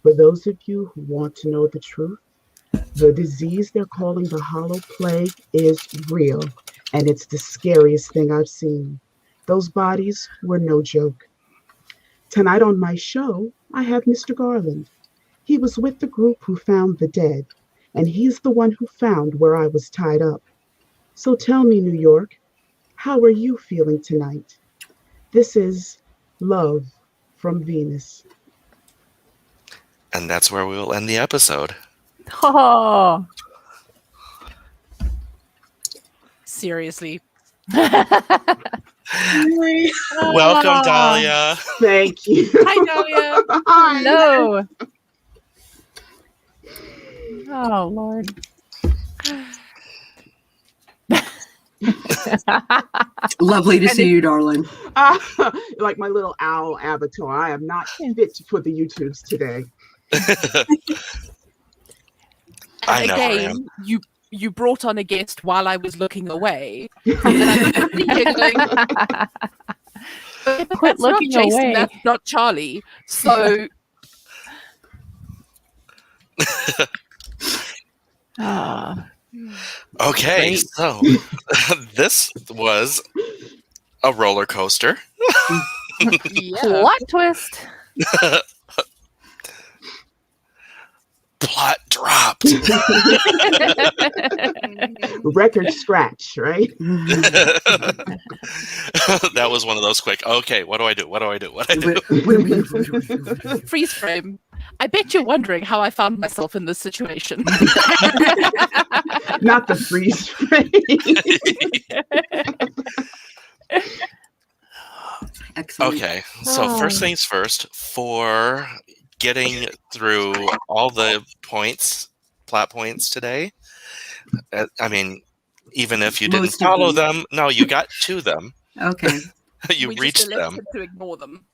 For those of you who want to know the truth, the disease they're calling the hollow plague is real, and it's the scariest thing I've seen. Those bodies were no joke. Tonight on my show, I have Mr. Garland. He was with the group who found the dead, and he's the one who found where I was tied up. So tell me, New York, how are you feeling tonight? This is Love from Venus. And that's where we will end the episode. Oh. Seriously. Really? Welcome, Dahlia. Thank you. Hi, Dahlia. Hi. Hello. Oh, Lord. Lovely to see you, darling. Like my little owl avatar. I am not fit for the YouTubes today. I never am. Again, you brought on a guest while I was looking away. And then I'm giggling. But Quit that's not looking Jayce, away. and that's not Charlie. So Ah. Okay, Great. so this was a roller coaster. yeah. Plot twist. Plot dropped. Record scratch, right? That was one of those quick. Okay, what do I do? What do I do? What do I do? Freeze frame. I bet you're wondering how I found myself in this situation. Not the freeze frame. Excellent. Okay, so first things first, for getting through all the plot points today, I mean, even if you didn't Most of follow them. them, no, you got to them. Okay. You We reached just them. elected to ignore them.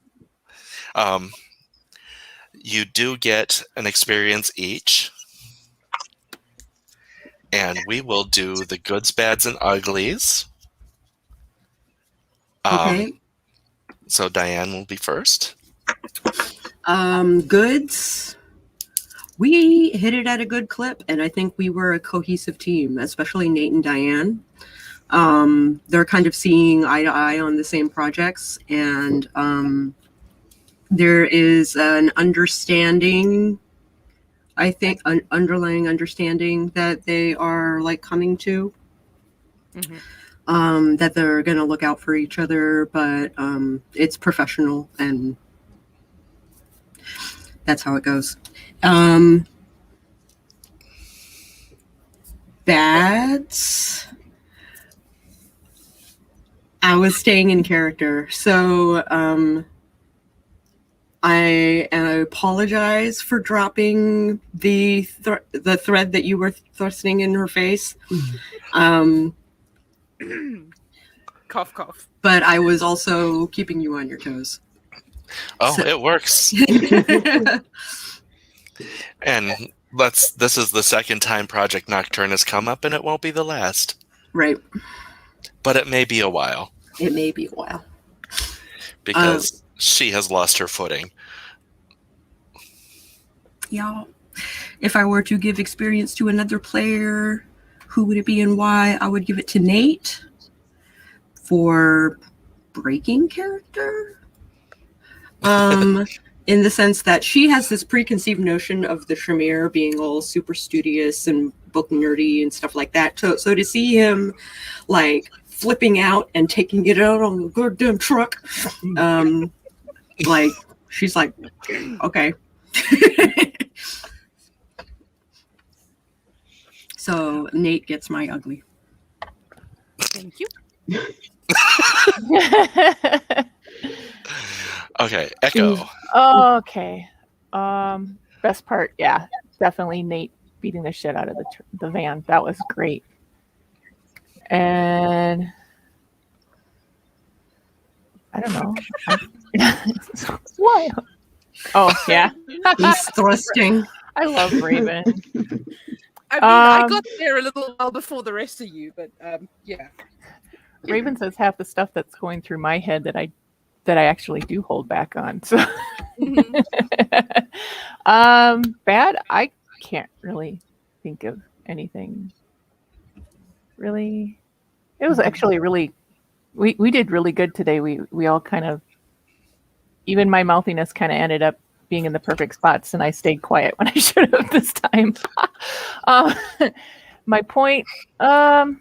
You do get an experience each. And we will do the goods, bads, and uglies. Okay. So Diane will be first. Goods. We hit it at a good clip, and I think we were a cohesive team, especially Nate and Diane. They're kind of seeing eye to eye on the same projects, and there is an understanding, I think, an underlying understanding that they are like coming to. Mhm. That they're going to look out for each other, but it's professional, and that's how it goes. Bads. I was staying in character. So I apologize for dropping the thread that you were thrusting in her face. Cough, cough. But I was also keeping you on your toes. Oh, So- it works. And this is the second time Project Nocturne has come up, and it won't be the last. Right. But it may be a while. It may be a while. Because she has lost her footing. Y'all, if I were to give experience to another player, who would it be and why? I would give it to Nate for breaking character. In the sense that she has this preconceived notion of the Tremere being all super studious and book nerdy and stuff like that. So to see him like flipping out and taking it out on the goddamn truck, like she's like, okay. So Nate gets my ugly. Thank you. Okay, Echo. Okay. Best part, yeah, definitely Nate beating the shit out of the van. That was great. And I don't know. Why? Oh yeah, He's thrusting. I love Raven. I mean, I got there a little while before the rest of you, but yeah. Raven says half the stuff that's going through my head that I actually do hold back on. So bad, I can't really think of anything. Really, it was actually really. We did really good today. We all kind of, even my mouthiness kind of ended up being in the perfect spots, and I stayed quiet when I should have this time. My point, I'm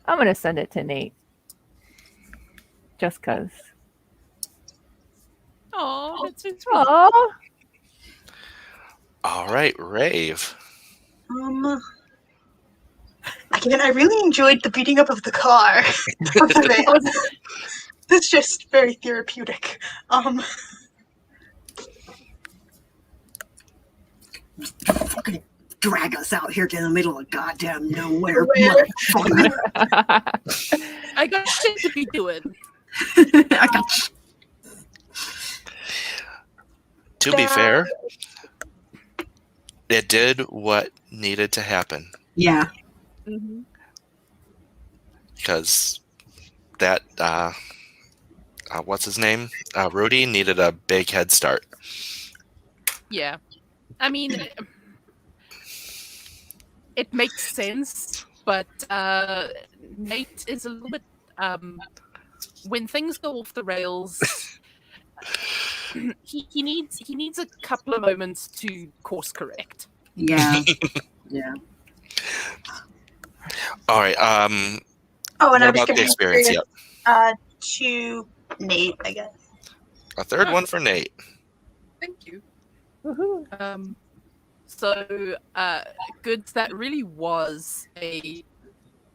gonna send it to Nate, just cause. Oh, that's so sweet. Aww. All right, Rave. Again, I really enjoyed the beating up of the car. That's just very therapeutic. Fucking drag us out here to the middle of goddamn nowhere. Where? Motherfucker. I got shit to be doing. I got To be fair, it did what needed to happen. yeah. Mm-hmm. Because that, what's his name? Rudy needed a big head start. Yeah. I mean, it makes sense, but Nate is a little bit when things go off the rails, he needs a couple of moments to course correct. Yeah. Yeah. All right. Oh, and What I was about the giving experience? to Nate, I guess. A third one for Nate. Thank you. Woohoo. So Goods, that really was a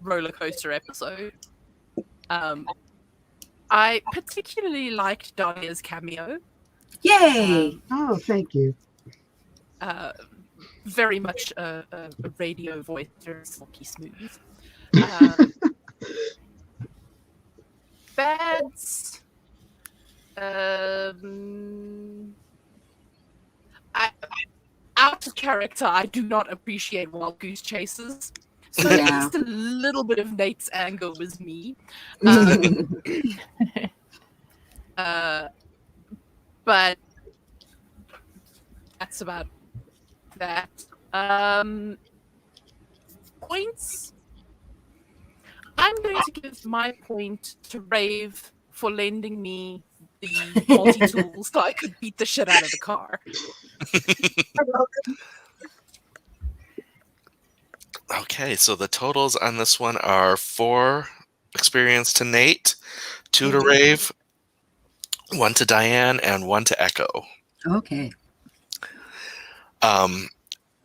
roller coaster episode. I particularly liked Dahlia's cameo. Yay. Oh, thank you. Very much a radio voice, very silky smooth. Bads. Out of character, I do not appreciate wild goose chases. So Yeah. at least a little bit of Nate's anger was me. But that's about that. Points. I'm going to give my point to Rave for lending me the multi-tools so I could beat the shit out of the car. Okay, so the totals on this one are 4 experience to Nate, 2 to Rave, 1 to Diane, and 1 to Echo. Okay.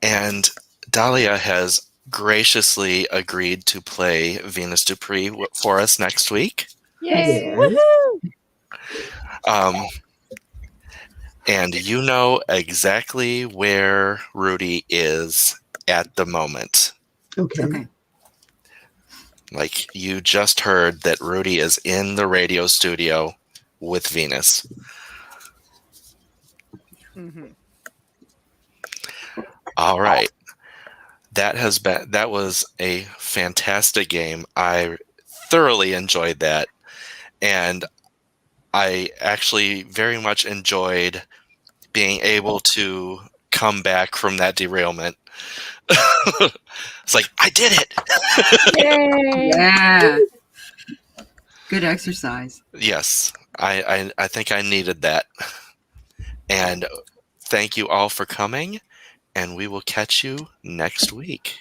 And Dahlia has graciously agreed to play Venus Dupree for us next week. Yay! Yes. Um, and you know exactly where Rudy is at the moment. Okay. Okay. Like, you just heard that Rudy is in the radio studio with Venus. Mhm. All right. That was a fantastic game. I thoroughly enjoyed that. And I actually very much enjoyed being able to come back from that derailment. It's like, I did it. Yay! Yeah. Good exercise. Yes, I think I needed that. And thank you all for coming, and we will catch you next week.